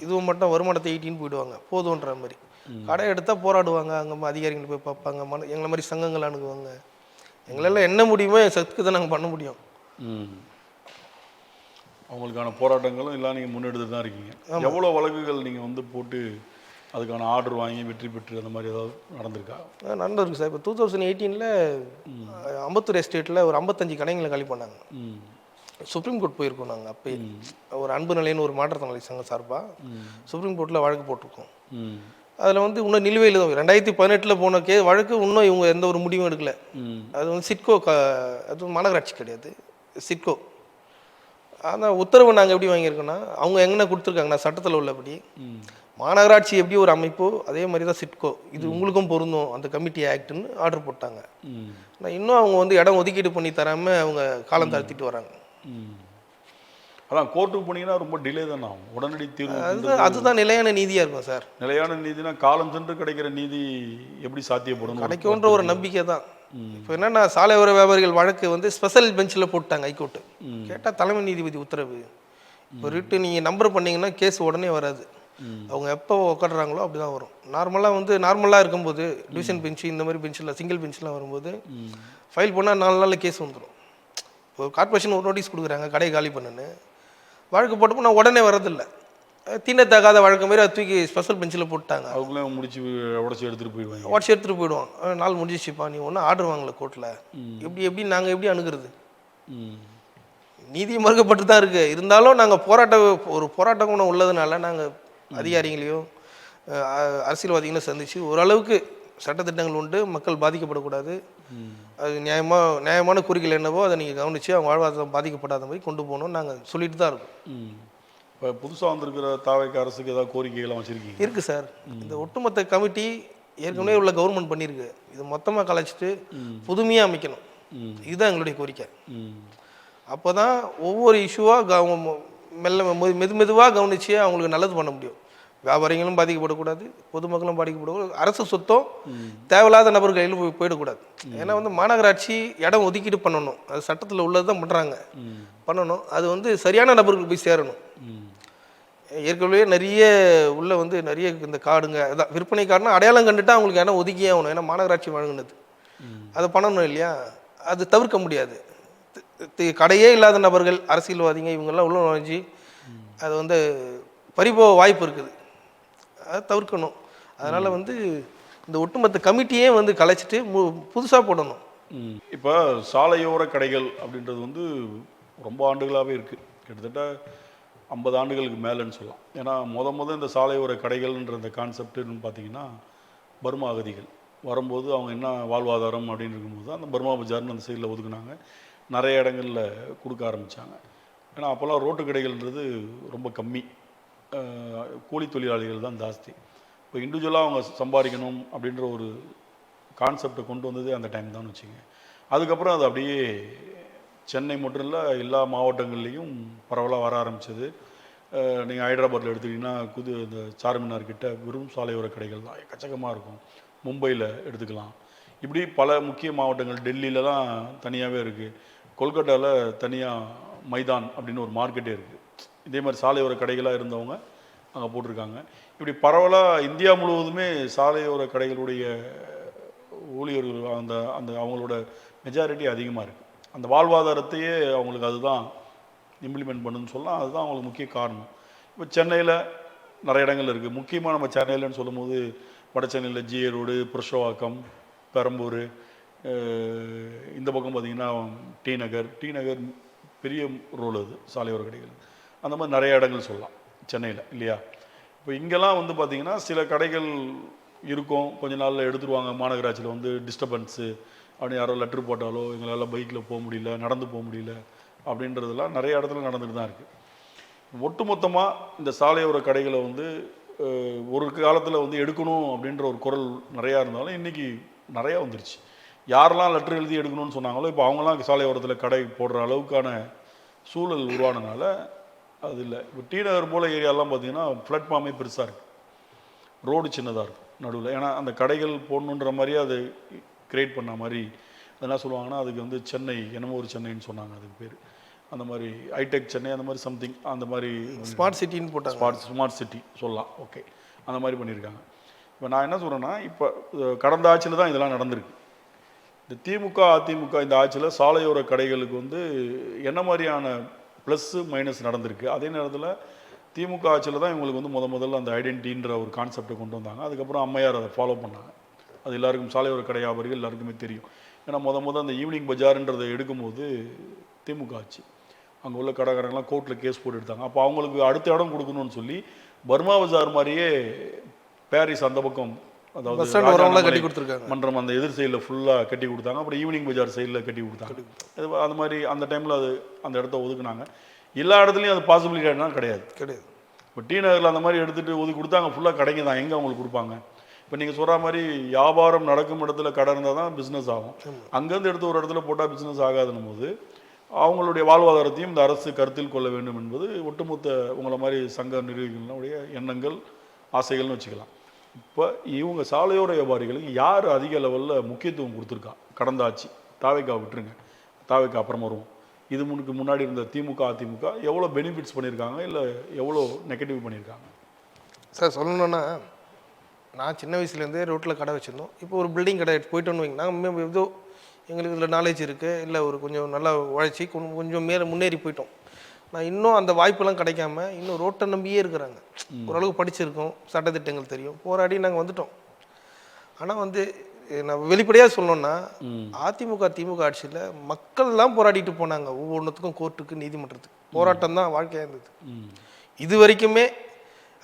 இதுவும் மட்டும் வருமானத்தை ஈட்டின்னு போயிடுவாங்க போதுன்ற மாதிரி. கடை எடுத்தால் போராடுவாங்க, அங்கே அதிகாரிகள் போய் பார்ப்பாங்க, எங்களை மாதிரி சங்கங்கள் அணுகுவாங்க. எங்களால் என்ன முடியுமோ என் சத்துக்கு தான் நாங்கள் பண்ண முடியும். அவங்களுக்கான போராட்டங்களும் எல்லாம் நீங்கள் முன்னெடுத்து தான் இருக்கீங்க. எவ்வளோ வழக்குகள் நீங்கள் வந்து போட்டு அதுக்கான ஆர்டர் வாங்கி வெற்றி பெற்று அந்த மாதிரி ஏதாவது நடந்திருக்கா? நடந்திருக்கு சார். இப்போ 2018 அம்பத்தூர் எஸ்டேட்டில் ஒரு 55 கடைங்களை காலி பண்ணாங்க. சுப்ரீம் கோர்ட் போயிருக்கோம் நாங்கள் அப்பயே. ஒரு அன்பு நிலைன்னு ஒரு மாற்றுத்திறனாளி சங்கம் சார்பாக சுப்ரீம் கோர்ட்டில் வழக்கு போட்டிருக்கோம். அதில் வந்து இன்னும் நிலுவையில் தான் 2018 போன வழக்கு இன்னும் இவங்க எந்த ஒரு முடிவும் எடுக்கல. அது வந்து சிட்கோ அது மாநகராட்சி கிடையாது, சிட்கோ. ஆனால் உத்தரவு நாங்கள் எப்படி வாங்கியிருக்கோன்னா, அவங்க எங்கே கொடுத்துருக்காங்கன்னா சட்டத்தில் உள்ளபடி மாநகராட்சி எப்படி ஒரு அமைப்போ அதே மாதிரி தான் சிட்கோ, இது உங்களுக்கும் பொருந்தும் அந்த கமிட்டி ஆக்ட்னு ஆர்டர் போட்டாங்க. ஆனால் இன்னும் அவங்க வந்து இடம் ஒதுக்கீடு பண்ணி தராமல் அவங்க காலம் தாழ்த்திட்டு வராங்க. அதான் கோர்ட்டுக்கு போனீங்கன்னா ரொம்ப டிலே தானே ஆகும். உடனடி தீர்வு அதுதான் நிலையான நீதியாக இருக்கும் சார். நிலையான நீதினா காலம் சென்று கிடைக்கிற நீதி எப்படி சாத்தியப்படும் கிடைக்கும்ன்ற ஒரு நம்பிக்கை தான். இப்போ என்னன்னா சாலையோர வியாபாரிகள் வழக்கு வந்து ஸ்பெஷல் பெஞ்சில் போட்டாங்க ஹைகோர்ட்டு. கேட்டால் தலைமை நீதிபதி உத்தரவு. இப்போ ரிட்டு நீங்கள் நம்பர் பண்ணிங்கன்னா கேஸ் உடனே வராது. அவங்க எப்போ உட்காடுறாங்களோ அப்படி தான் வரும். நார்மலாக இருக்கும்போது டிவிஷன் பெஞ்சு இந்த மாதிரி பெஞ்சில் சிங்கிள் பெஞ்செலாம் வரும்போது ஃபைல் பண்ணால் 4 நாளில் கேஸ் வந்துடும். இப்போ கார்பரேஷன் ஒரு நோட்டீஸ் கொடுக்குறாங்க கடையை காலி பண்ணுன்னு, வழக்கு போட்டப்போ நான் உடனே வரதில்லை. தீண்டத்தகாத வழக்கு மாதிரி அதை தூக்கி ஸ்பெஷல் பெஞ்சில் போட்டாங்க. அவங்களே முடிச்சு உடச்சி எடுத்துகிட்டு போயிடுவோம். நாள் முடிஞ்சிச்சுப்பா, நீ ஒன்றும் ஆர்டர் வாங்கலை கோர்ட்டில், எப்படி நாங்கள் எப்படி அணுகிறது? நீதி மறுக்கப்பட்டு தான் இருக்குது. இருந்தாலும் நாங்கள் போராட்ட குணம் உள்ளதுனால நாங்கள் அதிகாரிகளையும் அரசியல்வாதிகளையும் சந்தித்து ஓரளவுக்கு சட்டத்திட்டங்கள் உண்டு, மக்கள் பாதிக்கப்படக்கூடாது, அது நியாயமான கோரிக்கைகள் என்னவோ அதை நீங்கள் கவனித்து அவங்க வாழ்வாதாரம் பாதிக்கப்படாத மாதிரி கொண்டு போகணும்னு நாங்கள் சொல்லிட்டு தான் இருக்கோம். இப்போ புதுசாக வந்திருக்கிற தாவேக்கா அரசுக்கு ஏதாவது கோரிக்கைகள்லாம் வச்சுருக்கீங்க? இருக்குது சார். இந்த ஒட்டுமொத்த கமிட்டி ஏற்கனவே உள்ள கவர்மெண்ட் பண்ணியிருக்கு. இது மொத்தமாக கலைச்சிட்டு புதுமையாக அமைக்கணும். இதுதான் எங்களுடைய கோரிக்கை. அப்போ தான் ஒவ்வொரு இஷ்யூவாக மெதுவாக கவனித்து அவங்களுக்கு நல்லது பண்ண முடியும். வியாபாரிகளும் பாதிக்கப்படக்கூடாது, பொதுமக்களும் பாதிக்கப்படக்கூடாது, அரசு சொத்தம் தேவையில்லாத நபர்கள் கையில் போயிடக்கூடாது. ஏன்னா வந்து மாநகராட்சி இடம் ஒதுக்கீடு பண்ணணும், அது சட்டத்தில் உள்ளது தான் பண்ணுறாங்க, பண்ணணும். அது வந்து சரியான நபர்களுக்கு போய் சேரணும். ஏற்கனவே நிறைய இந்த காடுங்க அதான் விற்பனை காடுனா அடையாளம் கண்டுட்டு அவங்களுக்கு இடம் ஒதுக்கியே ஆகணும். ஏன்னா மாநகராட்சி வழங்கினது அதை பண்ணணும் இல்லையா? அது தவிர்க்க முடியாது. கடையே இல்லாத நபர்கள், அரசியல்வாதிங்க இவங்கெல்லாம் உள்ள நுழைஞ்சி அது வந்து பறிபோக வாய்ப்பு இருக்குது. அதை தவிர்க்கணும். அதனால் வந்து இந்த ஒட்டுமொத்த கமிட்டியே வந்து கலைச்சிட்டு புதுசாக போடணும். இப்போ சாலையோர கடைகள் அப்படின்றது வந்து ரொம்ப ஆண்டுகளாகவே இருக்குது, கிட்டத்தட்ட 50 ஆண்டுகளுக்கு மேலேன்னு சொல்லலாம். ஏன்னா இந்த சாலையோர கடைகள்ன்ற இந்த கான்செப்டுன்னு பார்த்தீங்கன்னா பர்மா அகதிகள் வரும்போது அவங்க என்ன வாழ்வாதாரம் அப்படின்னு இருக்கும்போது அந்த பர்மா பஜார்னு அந்த சைடில் ஒதுக்குனாங்க, நிறைய இடங்களில் கொடுக்க ஆரம்பித்தாங்க. ஏன்னா அப்போல்லாம் ரோட்டு கடைகள்ன்றது ரொம்ப கம்மி, கூலி தொழிலாளிகள் தான் ஜாஸ்தி. இப்போ இண்டிவிஜுவலாக அவங்க சம்பாதிக்கணும் அப்படின்ற ஒரு கான்செப்டை கொண்டு வந்தது அந்த டைம் தான் வச்சுங்க. அதுக்கப்புறம் அது அப்படியே சென்னை மட்டும் இல்லை எல்லா மாவட்டங்கள்லேயும் பரவலாக வர ஆரம்பிச்சது. நீங்கள் ஹைதராபாத்தில் எடுத்துக்கிட்டிங்கன்னா இந்த சார்மினார் கிட்ட வெறும் சாலையோர கடைகள் தான் எக்கச்சக்கமாக இருக்கும். மும்பையில் எடுத்துக்கலாம். இப்படி பல முக்கிய மாவட்டங்கள், டெல்லியில் தான் தனியாகவே இருக்குது, கொல்கட்டாவில் தனியாக மைதான் அப்படின்னு ஒரு மார்க்கெட்டே இருக்குது. இதே மாதிரி சாலையோர கடைகளாக இருந்தவங்க அங்கே போட்டிருக்காங்க. இப்படி பரவலாக இந்தியா முழுவதுமே சாலையோர கடைகளுடைய ஊழியர்கள் அந்த அந்த அவங்களோட மெஜாரிட்டி அதிகமாக இருக்குது. அந்த வாழ்வாதாரத்தையே அவங்களுக்கு அதுதான் இம்ப்ளிமெண்ட் பண்ணுன்னு சொல்லலாம். அதுதான் அவங்களுக்கு முக்கிய காரணம். இப்போ சென்னையில் நிறைய இடங்கள் இருக்குது. முக்கியமாக நம்ம சென்னையிலன்னு சொல்லும் போது வட சென்னையில் ஜிஏ ரோடு, புருஷவாக்கம், பெரம்பூர், இந்த பக்கம் பார்த்திங்கன்னா டி நகர் பெரிய ரோல், அது சாலையோர கடைகள். அந்த மாதிரி நிறைய இடங்கள் சொல்லலாம் சென்னையில் இல்லையா? இப்போ இங்கெல்லாம் வந்து பார்த்திங்கன்னா சில கடைகள் இருக்கும், கொஞ்ச நாளில் எடுத்துருவாங்க. மாநகராட்சியில் வந்து டிஸ்டர்பன்ஸு அப்படின்னு யாரோ லெட்ரு போட்டாலோ எங்களால் பைக்கில் போக முடியல, நடந்து போக முடியல அப்படின்றதெல்லாம் நிறைய இடத்துல நடந்துட்டு தான் இருக்குது. ஒட்டுமொத்தமாக இந்த சாலையோர கடைகளை வந்து ஒரு காலத்தில் வந்து எடுக்கணும் அப்படின்ற ஒரு குரல் நிறையா இருந்தாலும் இன்றைக்கி நிறையா வந்துருச்சு. யாரெல்லாம் லெட்ரு எழுதி எடுக்கணும்னு சொன்னாங்களோ இப்போ அவங்களாம் சாலையோரத்தில் கடை போடுற அளவுக்கான சூழல் உருவானதுனால அது இல்லை. இப்போ டி நகர் போல் ஏரியாலாம் பார்த்திங்கன்னா பிளாட்ஃபார்மே பெருசாக இருக்குது, ரோடு சின்னதாக இருக்கும் நடுவில். ஏன்னா அந்த கடைகள் போடணுன்ற மாதிரியே அது கிரியேட் பண்ண மாதிரி அது என்ன சொல்லுவாங்கன்னா அதுக்கு வந்து சென்னை என்னமோ ஒரு சென்னைன்னு சொன்னாங்க அதுக்கு பேர். அந்த மாதிரி ஹைடெக் சென்னை அந்த மாதிரி சம்திங், அந்த மாதிரி ஸ்மார்ட் சிட்டின்னு போட்டாங்க. ஸ்மார்ட் சிட்டி சொல்லலாம். ஓகே, அந்த மாதிரி பண்ணியிருக்காங்க. இப்போ நான் என்ன சொல்கிறேன்னா இப்போ கடந்த ஆட்சியில் தான் இதெல்லாம் நடந்திருக்கு. இந்த திமுக அதிமுக இந்த ஆட்சியில் சாலையோர கடைகளுக்கு வந்து என்ன மாதிரியான ப்ளஸ்ஸு மைனஸ் நடந்திருக்கு. அதே நேரத்தில் திமுக ஆட்சியில் தான் இவங்களுக்கு வந்து முதல்ல அந்த ஐடென்டிட்டின்ற ஒரு கான்செப்டை கொண்டு வந்தாங்க. அதுக்கப்புறம் அம்மையார் அதை ஃபாலோ பண்ணாங்க. அது எல்லாருக்கும் சாலையோர கடை வியாபாரிகள் எல்லாருக்குமே தெரியும். ஏன்னா அந்த ஈவினிங் பஜார்ன்றதை எடுக்கும்போது திமுக ஆட்சி அங்கே உள்ள கடைக்காரங்களாம் கோர்ட்டில் கேஸ் போட்டு எடுத்தாங்க. அப்போ அவங்களுக்கு அடுத்த இடம் கொடுக்கணும்னு சொல்லி பர்மா பஜார் மாதிரியே பாரிஸ் அந்த பக்கம், அதாவது கட்டி கொடுத்துருக்காங்க மன்றம் அந்த எதிர் சைடில் ஃபுல்லாக கட்டி கொடுத்தாங்க. அப்புறம் ஈவினிங் பஜார் சைடில் கட்டி கொடுத்தாங்க. அது மாதிரி அந்த டைமில் அது அந்த இடத்த ஒதுக்குனாங்க. எல்லா இடத்துலையும் அது பாசிபிலிட்டினா கிடையாது. இப்போ டி நகரில் அந்த மாதிரி எடுத்துகிட்டு ஒதுக்கி கொடுத்தாங்க, ஃபுல்லாக கடைங்க தான், எங்கே அவங்களுக்கு கொடுப்பாங்க? இப்போ நீங்கள் சொல்கிற மாதிரி வியாபாரம் நடக்கும் இடத்துல கடை இருந்தால் தான் பிஸ்னஸ் ஆகும். அங்கேருந்து எடுத்து ஒரு இடத்துல போட்டால் பிஸ்னஸ் ஆகாதுன்னும் போது அவங்களுடைய வாழ்வாதாரத்தையும் இந்த அரசு கருத்தில் கொள்ள வேண்டும் என்பது ஒட்டுமொத்த உங்களை மாதிரி சங்க நிர்வாகிகளுடைய எண்ணங்கள், ஆசைகள்னு வச்சுக்கலாம். இப்போ இவங்க சாலையோர வியாபாரிகளுக்கு யார் அதிக லெவலில் முக்கியத்துவம் கொடுத்துருக்கா? கடந்த ஆட்சி தாவேக்கா விட்டுருங்க, தாவேக்கா அப்புறம் வருவோம். இது முன்னாடி இருந்த திமுக அதிமுக எவ்வளோ பெனிஃபிட்ஸ் பண்ணியிருக்காங்க, இல்லை எவ்வளோ நெகட்டிவ் பண்ணியிருக்காங்க? சார் சொல்லணுன்னா, நான் சின்ன வயசுலேருந்தே ரோட்டில் கடை வச்சுருந்தோம். இப்போ ஒரு பில்டிங் கடை போயிட்டோன்னு வைங்க, நாங்கள் ஏதோ எங்களுக்கு இதில் நாலேஜ் இருக்குது, இல்லை ஒரு கொஞ்சம் நல்லா உழைச்சி கொஞ்சம் முன்னேறி போயிட்டோம். நான் இன்னும் அந்த வாய்ப்பெல்லாம் கிடைக்காம இன்னும் ரோட்டை நம்பியே இருக்கிறாங்க. ஓரளவுக்கு படிச்சிருக்கோம், சட்டத்திட்டங்கள் தெரியும், போராடி நாங்கள் வந்துட்டோம். ஆனால் நான் வெளிப்படையாக சொல்லணும்னா, அதிமுக திமுக ஆட்சியில் மக்கள்லாம் போராடிட்டு போனாங்க. ஒவ்வொன்றுத்துக்கும் கோர்ட்டுக்கு, நீதிமன்றத்துக்கு போராட்டம் தான் வாழ்க்கையாக இருந்தது. இது வரைக்குமே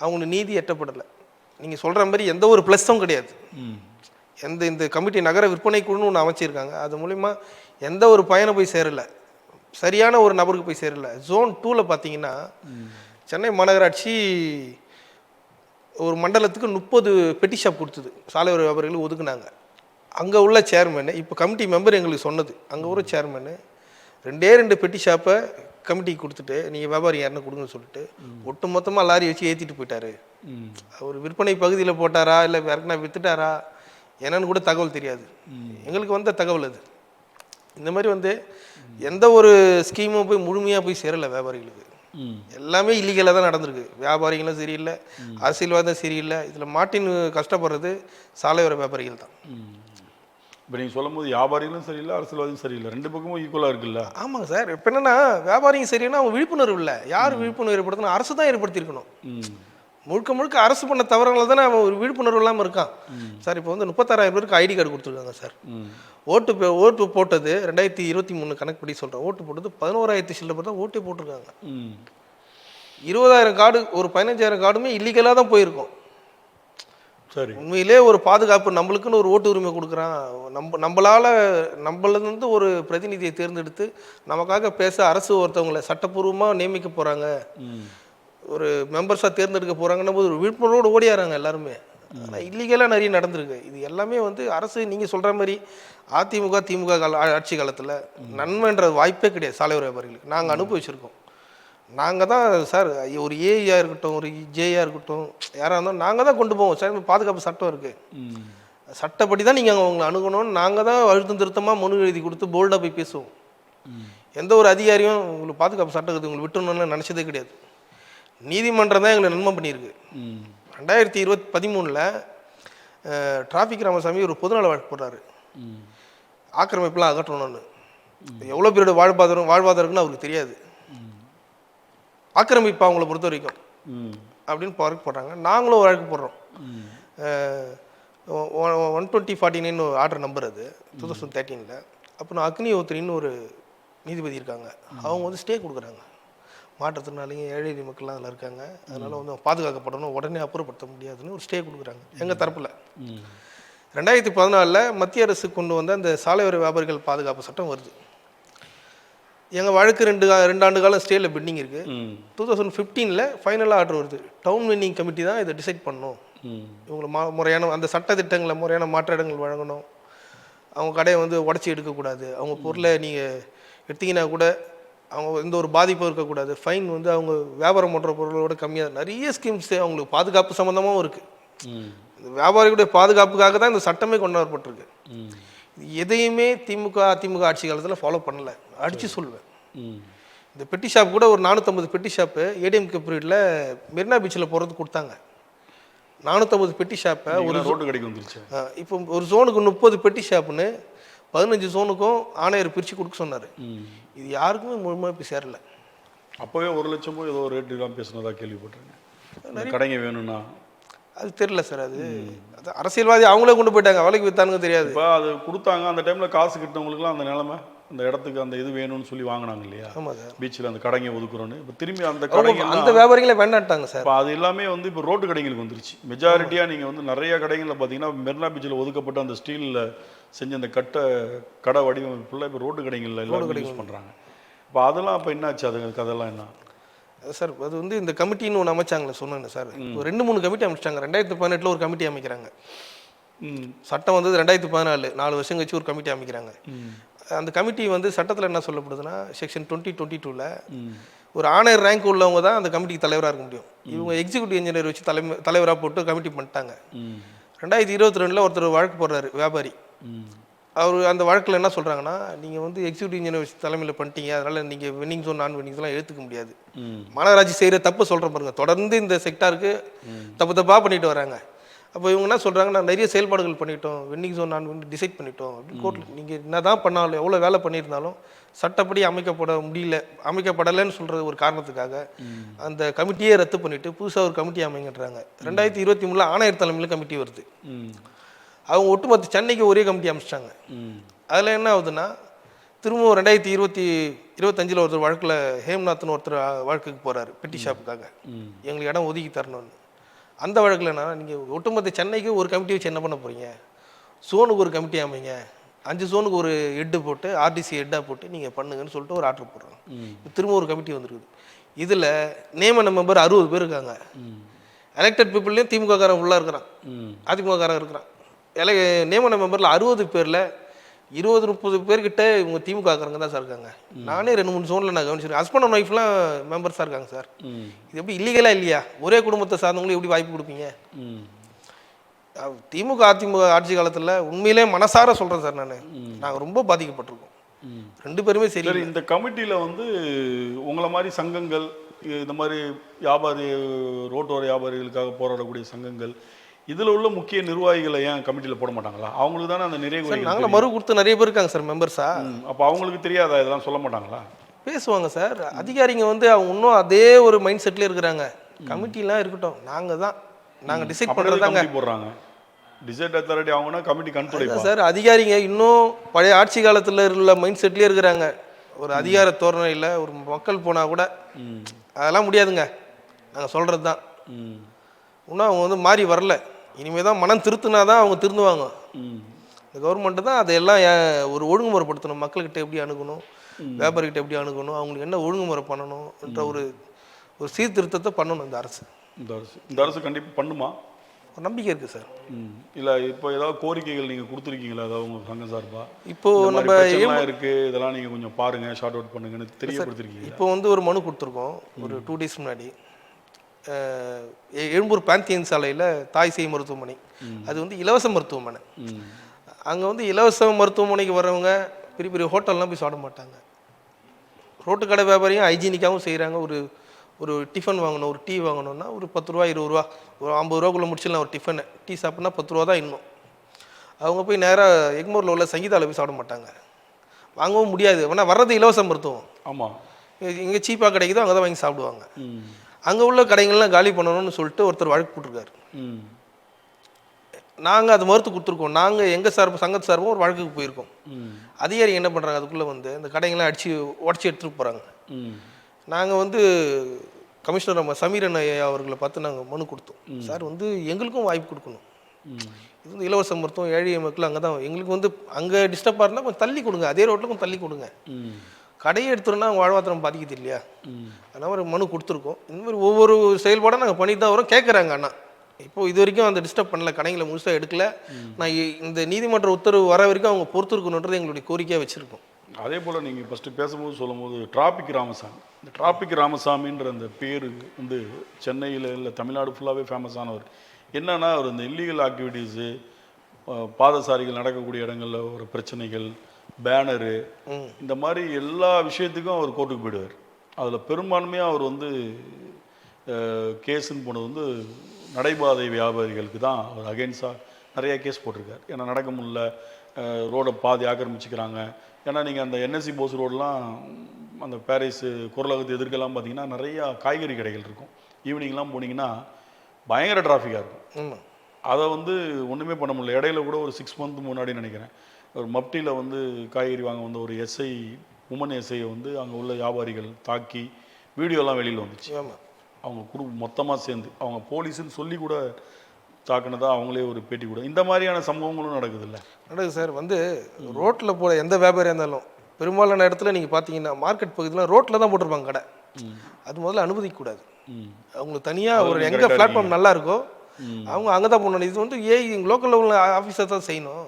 அவங்களுக்கு நீதி எட்டப்படலை. நீங்கள் சொல்கிற மாதிரி எந்த ஒரு ப்ளஸ்ஸும் கிடையாது. இந்த கமிட்டி நகர விற்பனை குழுன்னு ஒன்று அமைச்சிருக்காங்க, அது மூலிமா எந்த ஒரு பயணம் போய் சேரலை, சரியான ஒரு நபருக்கு போய் சேரலை. ஜோன் 2ல் பார்த்தீங்கன்னா, சென்னை மாநகராட்சி ஒரு மண்டலத்துக்கு 30 பெட்டி ஷாப் கொடுத்தது, சாலையோர வியாபாரிகளுக்கு ஒதுக்குனாங்க. அங்கே உள்ள சேர்மேனு, இப்போ கமிட்டி மெம்பர் எங்களுக்கு சொன்னது, அங்கே ஒரு சேர்மேனு 2 பெட்டி ஷாப்பை கமிட்டிக்கு கொடுத்துட்டு நீங்கள் வியாபாரி யாருன்னு கொடுங்கன்னு சொல்லிட்டு ஒட்டு மொத்தமாக லாரி வச்சு ஏற்றிட்டு போயிட்டாரு. அவர் விற்பனை பகுதியில் போட்டாரா இல்லை வேறுனா வித்துட்டாரா என்னன்னு கூட தகவல் தெரியாது. எங்களுக்கு வந்த தகவல் அது. இந்த மாதிரி எந்த ஒரு ஸ்கீமும் போய் முழுமையாக போய் சேரலை வியாபாரிகளுக்கு. எல்லாமே இல்லீகலாக தான் நடந்திருக்கு. வியாபாரிகளும் சரியில்லை, அரசியல்வாதம் சரியில்லை. இதில் மாட்டின் கஷ்டப்படுறது சாலையோர வியாபாரிகள் தான். இப்போ நீங்கள் சொல்லும் போது வியாபாரிகளும் சரியில்லை, அரசியல்வாதியும் சரியில்லை, ரெண்டு பக்கமும் ஈக்குவலாக இருக்குல்ல? ஆமாங்க சார். இப்போ என்னன்னா, வியாபாரியும் சரியில்லை, அவங்க விழிப்புணர்வு இல்லை. யார் விழிப்புணர்வு ஏற்படுத்தணும்? அரசு தான் ஏற்படுத்தியிருக்கணும். முழுக்க முழுக்க அரசு பண்ண தவறுகளை தானே அவன் ஒரு விழிப்புணர்வு இல்லாமல் இருக்கான் சார். இப்போ 36,000 பேருக்கு ஐடி கார்டு கொடுத்துருக்காங்க சார். ஓட்டு போட்டது 2023 கணக்குப்படி சொல்கிறேன். ஓட்டு போட்டது 11,000 சில்லற பேர் தான் ஓட்டே போட்டிருக்காங்க. 20,000 கார்டு, ஒரு 15,000 கார்டுமே இல்லீகலாக தான் போயிருக்கோம். சரி, உண்மையிலே ஒரு பாதுகாப்பு, நம்மளுக்குன்னு ஒரு ஓட்டு உரிமை கொடுக்குறான், நம்மளது ஒரு பிரதிநிதியை தேர்ந்தெடுத்து நமக்காக பேச அரசு ஒருத்தவங்களை சட்டப்பூர்வமாக நியமிக்க போகிறாங்க, ஒரு மெம்பர்ஸாக தேர்ந்தெடுக்க போகிறாங்கன்னு போது ஒரு விழிப்புணர்வோடு ஓடியாராங்க எல்லாருமே. ஆனால் இல்லீகலாக நிறைய நடந்திருக்கு. இது எல்லாமே அரசு நீங்கள் சொல்கிற மாதிரி அதிமுக திமுக ஆட்சி காலத்தில் நன்மைன்ற வாய்ப்பே கிடையாது சாலையோர வியாபாரிகளுக்கு. நாங்கள் அனுபவிச்சிருக்கோம். நாங்கள் தான் சார், ஒரு ஏஐயாக இருக்கட்டும், ஒரு ஜேயாக இருக்கட்டும், யாராக இருந்தாலும் நாங்கள் தான் கொண்டு போவோம் சார். பாதுகாப்பு சட்டம் இருக்குது, சட்டப்படி தான் நீங்கள் அவங்களை அணுகணும்னு நாங்கள் தான் அழுத்தம் திருத்தமாக மனு எழுதி கொடுத்து போல்டாக போய் பேசுவோம். எந்த ஒரு அதிகாரியும் உங்களுக்கு பாதுகாப்பு சட்டத்தை உங்களுக்கு விட்டணும்னு நினச்சதே கிடையாது. நீதிமன்றம் தான் எங்களை நன்மை பண்ணியிருக்கு. 2013 டிராஃபிக் ராமசாமி ஒரு பொதுநல வழக்கு போடுறாரு, ஆக்கிரமிப்புலாம் அகற்றணும்னு. எவ்வளோ பேரோட வாழ்வாதாரம்னு அவருக்கு தெரியாது. ஆக்கிரமிப்பு அவங்கள பொறுத்த வரைக்கும் அப்படின்னு வழக்கு போடுறாங்க. நாங்களும் வழக்கு போடுறோம். 12049 ஆர்டர் நம்பர் அது 2013. அப்புறம் அக்னிஹோத்ரின்னு ஒரு நீதிபதி இருக்காங்க, அவங்க ஸ்டே கொடுக்குறாங்க. மாற்றத்தினாலேயும் ஏழை மக்கள்லாம் அதில் இருக்காங்க, அதனால் பாதுகாக்கப்படணும், உடனே அப்புறப்படுத்த முடியாதுன்னு ஒரு ஸ்டே கொடுக்குறாங்க எங்கள் தரப்பில். 2014 மத்திய அரசு கொண்டு வந்த அந்த சாலையோர வியாபாரிகள் பாதுகாப்பு சட்டம் வருது. எங்கள் வழக்கு 2 ஆண்டு காலம் ஸ்டேயில் பெண்டிங் இருக்குது. 2015 ஃபைனலாக ஆர்டர் வருது. டவுன் வெண்டிங் கமிட்டி தான் இதை டிசைட் பண்ணணும். இவங்களை முறையான அந்த சட்டத்திட்டங்களை முறையான மாற்றிடங்கள் வழங்கணும். அவங்க கடையை உடச்சி எடுக்கக்கூடாது. அவங்க பொருளை நீங்கள் எடுத்தீங்கன்னா கூட அவங்க எந்த ஒரு பாதிப்பும் இருக்கக்கூடாது. ஃபைன் அவங்க வியாபாரம் பண்ணுற பொருளோட கம்மியாக, நிறைய ஸ்கீம்ஸ் அவங்களுக்கு பாதுகாப்பு சம்மந்தமாகவும் இருக்குது. இந்த வியாபாரிகளுடைய பாதுகாப்புக்காக தான் இந்த சட்டமே கொண்டு வரப்பட்டிருக்கு. எதையுமே திமுக அதிமுக ஆட்சி காலத்தில் ஃபாலோ பண்ணலை, அடித்து சொல்லுவேன். இந்த பெட்டி ஷாப் கூட ஒரு 450 பெட்டி ஷாப்பு ஏடிஎம்கே பீரியடில் மெரினா பீச்சில் போகிறதுக்கு கொடுத்தாங்க. 450 பெட்டி ஷாப்பை ஒரு ரோட்டு கடைக்கு வந்துருச்சு. இப்போ ஒரு ஜோனுக்கு 30 பெட்டி ஷாப்புன்னு 15 ஜோனுக்கும் ஆணையர் பிரித்து கொடுக்க சொன்னார். இது யாருக்குமே முழுமையாக போய் சேரலை. அப்போவே 1 லட்சமோ ஏதோ ரேட்டுலாம் பேசுனதா கேள்விப்பட்டிருக்கேன். கடைங்க வேணும்னா அது தெரியல சார். அது அரசியல்வாதி அவங்களே கொண்டு போயிட்டாங்க, வேலைக்கு வித்தானுங்க தெரியாது. இப்போ அது கொடுத்தாங்க, அந்த டைமில் காசு கிட்டவங்களுக்குலாம் அந்த நிலைமை அந்த இடத்துக்கு அந்த இது வேணும்னு சொல்லி வாங்கினாங்க இல்லையா, ஆமாம் சார். பீச்சில் அந்த கடைங்க ஒதுக்குறோன்னு. இப்போ திரும்பி அந்த அவங்க கடைங்க அந்த வியாபாரிகளே வேண்டான்ட்டாங்க சார். இப்போ அது எல்லாமே வந்து இப்போ ரோட்டு கடைங்களுக்கு வந்துருச்சு. மெஜாரிட்டியாக நீங்கள் வந்து நிறைய கடைகளில் பார்த்தீங்கன்னா மெரினா பீச்சில் ஒதுக்கப்பட்ட அந்த ஸ்டீலில் செஞ்ச அந்த கடை வடிவமைப்புல இப்போ ரோட்டு கடைகளில் எல்லாரும் யூஸ் பண்ணுறாங்க. இப்போ அதெல்லாம் இப்போ என்னாச்சு, அது கதெல்லாம் என்ன சார்? அது வந்து இந்த கமிட்டின்னு ஒன்று அமைச்சாங்களே சொன்னேன் சார், ஒரு 2-3 கமிட்டி அமைச்சிட்டாங்க. 2018 ஒரு கமிட்டி அமைக்கிறாங்க. சட்டம் வந்தது 2014, 4 வருஷம் கழிச்சு ஒரு கமிட்டி அமைக்கிறாங்க. அந்த கமிட்டி வந்து சட்டத்தில் என்ன சொல்லப்படுதுன்னா, செக்ஷன் 2022ல் ஒரு ஆணையர் ரேங்க் உள்ளவங்க தான் அந்த கமிட்டிக்கு தலைவராக இருக்க முடியும். இவங்க எக்ஸிக்யூட்டிவ் இன்ஜினியர் வச்சு தலைவராக போட்டு கமிட்டி பண்ணிட்டாங்க. 2022ல் ஒருத்தர் வழக்கு போடுறாரு, வியாபாரி. அவர் அந்த வழக்கில் என்ன சொல்கிறாங்கன்னா, நீங்கள் வந்து எக்ஸிக்யூட்டிவ் இன்ஜினியர் வச்சு தலைமையில் பண்ணிட்டீங்க, அதனால் நீங்கள் வின்னிங் ஜோன் நான் வின்னிங்ஸ்லாம் எடுத்துக்க முடியாது. மாநகராட்சி செய்கிற தப்பு சொல்கிற பாருங்க, தொடர்ந்து இந்த செக்டாருக்கு தப்பாக பண்ணிட்டு வராங்க. அப்போ இவங்க என்ன சொல்கிறாங்க, நான் நிறைய செயல்பாடுகள் பண்ணிட்டோம், வின்னிங் ஜோன் நான் டிசைட் பண்ணிட்டோம் அப்படின்னு கோர்ட்டில் நீங்கள் என்ன தான் பண்ணாலும், எவ்வளோ வேலை பண்ணியிருந்தாலும் சட்டப்படி அமைக்கப்படலைன்னு சொல்கிற ஒரு காரணத்துக்காக அந்த கமிட்டியே ரத்து பண்ணிவிட்டு புதுசாக ஒரு கமிட்டி அமைங்கன்றாங்க. 2023 ஆணையர் தலைமையில் கமிட்டி வருது. அவங்க ஒட்டுமொத்த சென்னைக்கு ஒரே கமிட்டி அமைச்சிட்டாங்க. அதில் என்ன ஆகுதுன்னா, திரும்பவும் 2025 ஒருத்தர் வழக்கில் ஹேம்நாத்னு ஒருத்தர் வழக்குக்கு போகிறாரு பெட்டி ஷாப்புக்காக, எங்களுக்கு இடம் ஒதுக்கி தரணும்னு. அந்த வழக்கில் என்ன, நீங்கள் ஒட்டுமொத்த சென்னைக்கு ஒரு கமிட்டி வச்சு என்ன பண்ண போகிறீங்க, சோனுக்கு ஒரு கமிட்டி அமைங்க, 5 ஜோனுக்கு ஒரு ஹெட்டு போட்டு ஆர்டிசி ஹெட்டாக போட்டு நீங்கள் பண்ணுங்கன்னு சொல்லிட்டு ஒரு ஆர்டர் போடுறாங்க. திரும்ப ஒரு கமிட்டி வந்துருக்குது. இதில் நியமன மெம்பர் 60 பேர் இருக்காங்க. எலெக்டட் பீப்புள்லேயும் திமுககாரன் ஃபுல்லாக இருக்கிறான், அதிமுககாரன் இருக்கிறான். நியமன மெம்பரில் 60 பேரில் 20-30 பேர்கிட்ட இவங்க திமுககாரங்க தான் சார் இருக்காங்க. நானே 2-3 ஜோனில் நான் கவனிச்சிருக்கேன். ஹஸ்பண்ட் அண்ட் ஒய்ஃப்லாம் மெம்பர்ஸாக இருக்காங்க சார். இது எப்படி இல்லீகலாக இல்லையா? ஒரே குடும்பத்தை சார்ந்தவங்களும் எப்படி வாய்ப்பு கொடுப்பீங்க? திமுக அதிமுக ஆட்சி காலத்தில் உண்மையிலே மனசார சொல்கிறேன் சார், நாங்கள் ரொம்ப பாதிக்கப்பட்டிருக்கோம். 2 பேருமே சரி. இந்த கமிட்டியில் வந்து உங்களை மாதிரி சங்கங்கள், இந்த மாதிரி ரோட்டோர வியாபாரிகளுக்காக போராடக்கூடிய சங்கங்கள், இதில் உள்ள முக்கிய நிர்வாகிகளை ஏன் கமிட்டியில் போட மாட்டாங்களா? அவங்களுக்கு தானே அந்த நிறைய நாங்களும் மறு கொடுத்து நிறைய பேர் இருக்காங்க சார் மெம்பர்ஸா. அப்போ அவங்களுக்கு தெரியாதா, இதெல்லாம் சொல்ல மாட்டாங்களா? பேசுவாங்க சார். அதிகாரிங்க வந்து அவங்க இன்னும் அதே ஒரு மைண்ட் செட்லேயே இருக்கிறாங்க. கமிட்டிலாம் இருக்கட்டும், நாங்கள் டிசைட் பண்ணுறதாங்க போடுறாங்க. டிசைட் அத்தாரிட்டி அவங்கன்னா கமிட்டி கண்துடைப்பா சார். அதிகாரிங்க இன்னும் பழைய ஆட்சி காலத்தில் உள்ள மைண்ட் செட்லேயே இருக்கிறாங்க. ஒரு அதிகார தோரணையில் ஒரு மக்கள் போனால் கூட அதெல்லாம் முடியாதுங்க, நாங்கள் சொல்கிறது தான். இன்னும் அவங்க வந்து மாறி வரல. இனிமேல் தான் மனம் திருத்தினா தான் அவங்க திருந்துவாங்க. இந்த கவர்மெண்ட்டு தான் அதையெல்லாம் ஒரு ஒழுங்குமுறைப்படுத்தணும். மக்கள்கிட்ட எப்படி அணுகணும், வியாபாரிகிட்ட எப்படி அணுகணும், அவங்களுக்கு என்ன ஒழுங்குமுறை பண்ணணும்ன்ற ஒரு சீர்திருத்தத்தை பண்ணணும் இந்த அரசு. இந்த அரசு கண்டிப்பாக பண்ணுமா? ஒரு நம்பிக்கை இருக்குது சார். இல்லை இப்போ ஏதாவது கோரிக்கைகள் நீங்கள் கொடுத்துருக்கீங்களா, ஏதாவது உங்கள் சங்கம் சார்பா? இப்போ நம்ம இருக்குது, இதெல்லாம் நீங்கள் கொஞ்சம் பாருங்கள், ஷார்ட் அவுட் பண்ணுங்கன்னு தெரியப்படுத்திருக்கீங்க. இப்போ வந்து ஒரு மனு கொடுத்துருக்கோம் ஒரு 2 days முன்னாடி. எழும்பூர் பாந்தியன் சாலையில் தாய் சேய் மருத்துவமனை, அது வந்து இலவச மருத்துவமனை. அங்கே வந்து இலவச மருத்துவமனைக்கு வர்றவங்க பெரிய பெரிய ஹோட்டல்லாம் போய் சாப்பிட மாட்டாங்க. ரோட்டு கடை வியாபாரியும் ஹைஜீனிக்காகவும் செய்கிறாங்க. ஒரு டிஃபன் வாங்கணும், ஒரு டீ வாங்கணும்னா ஒரு 10 ரூபா 20 ரூபா, ஒரு 50 ரூபாக்குள்ளே முடிச்சிடலாம். ஒரு டிஃபனு டீ சாப்பிட்னா 10 ரூபா தான். இன்னும் அவங்க போய் நேராக எக்மோரில் உள்ள சங்கீதாவில் போய் சாப்பிட மாட்டாங்க, வாங்கவும் முடியாது. ஆனால் வர்றது இலவச மருத்துவம். ஆமாம், எங்கே சீப்பாக கிடைக்குதோ அங்கே தான் வாங்கி சாப்பிடுவாங்க. அங்கே உள்ள கடைகள்லாம் காலி பண்ணணும்னு சொல்லிட்டு ஒருத்தர் வழக்கு போட்டிருக்காரு. நாங்கள் அது மறுத்து கொடுத்துருக்கோம். நாங்கள் எங்கள் சங்கத்து சார்பும் ஒரு வழக்குக்கு போயிருக்கோம். அதிகாரி என்ன பண்ணுறாங்க, அதுக்குள்ளே வந்து அந்த கடைகள்லாம் உடச்சி எடுத்துகிட்டு போகிறாங்க. நாங்கள் வந்து கமிஷனர் நம்ம சமீரன் ஐயா அவர்களை பார்த்து நாங்கள் மனு கொடுத்தோம். சார் வந்து எங்களுக்கும் வாய்ப்பு கொடுக்கணும், இது வந்து இலவச மருத்துவம் ஏழை மக்கள் அங்கே தான், எங்களுக்கு வந்து அங்கே டிஸ்டர்பாக இருந்தால் கொஞ்சம் தள்ளி கொடுங்க, அதே ரோட்டில் கொஞ்சம் தள்ளி கொடுங்க. கடையை எடுத்துருன்னா அவங்க வாழ்வாதாரம் பாதிக்குது இல்லையா? அதனால் ஒரு மனு கொடுத்துருக்கோம். இந்த மாதிரி ஒவ்வொரு செயல்பாடும் நாங்கள் பண்ணிட்டு தான் வரோம். கேட்குறாங்க அண்ணா, இப்போது இது வரைக்கும் அந்த டிஸ்டர்ப் பண்ணல, கடைங்களை முழுசாக எடுக்கல. நான் இந்த நீதிமன்ற உத்தரவு வர வரைக்கும் அவங்க பொறுத்திருக்கணுன்றது எங்களுடைய கோரிக்கையாக வச்சுருக்கோம். அதே போல் நீங்கள் ஃபஸ்ட்டு பேசும்போது சொல்லும்போது டிராபிக் ராமசாமி, இந்த டிராபிக் ராமசாமின்ற அந்த பேர் வந்து சென்னையில் இல்லை தமிழ்நாடு ஃபுல்லாகவே ஃபேமஸானவர். என்னன்னா அவர் இந்த இல்லீகல் ஆக்டிவிட்டீஸு, பாதசாரிகள் நடக்கக்கூடிய இடங்களில் ஒரு பிரச்சனைகள், பேனரு, இந்த மாதிரி எல்லா விஷயத்துக்கும் அவர் கோர்ட்டுக்கு போயிடுவார். அதில் பெரும்பான்மையாக அவர் வந்து கேஸுன்னு போனது வந்து நடைபாதை வியாபாரிகளுக்கு தான் அவர் அகெயின்ஸ்டாக நிறைய கேஸ் போட்டிருக்கார். ஏன்னா நடக்க முடியல, ரோடை பாதி ஆக்கிரமிச்சிக்கிறாங்க. ஏன்னா நீங்கள் அந்த என்எஸ்சி போஸ் ரோடெலாம் அந்த பாரிஸு குரலகத்து எதிர்க்கெல்லாம் பார்த்தீங்கன்னா நிறையா காய்கறி கடைகள் இருக்கும். ஈவினிங்லாம் போனீங்கன்னா பயங்கர டிராஃபிக்காக இருக்கும். அதை வந்து ஒன்றுமே பண்ண முடியல. இடையில கூட ஒரு 6 month முன்னாடி நினைக்கிறேன் ஒரு மப்டியில் வந்து காய்கறி வாங்க வந்த ஒரு எஸ்ஐ உமன் எஸ்ஐயை வந்து அங்கே உள்ள வியாபாரிகள் தாக்கி வீடியோலாம் வெளியில் வந்துச்சு. ஆமாம், அவங்க குடும்பம் மொத்தமாக சேர்ந்து அவங்க போலீஸுன்னு சொல்லி கூட தாக்குனதா அவங்களே ஒரு பேட்டி கூட. இந்த மாதிரியான சம்பவங்களும் நடக்குது இல்லை? நடக்குது சார். வந்து ரோட்டில் போகிற எந்த வியாபாரியாக இருந்தாலும் பெரும்பாலான இடத்துல நீங்கள் பார்த்தீங்கன்னா மார்க்கெட் பகுதியில் ரோட்டில் தான் போட்டிருப்பாங்க கடை. அது முதல்ல அனுமதிக்கக்கூடாது. அவங்களுக்கு தனியாக ஒரு எங்கே பிளாட்ஃபார்ம் நல்லா இருக்கோ அவங்க அங்கே தான் போகணும். இது வந்து லோக்கலில் உள்ள ஆஃபீஸர் தான் செய்யணும்.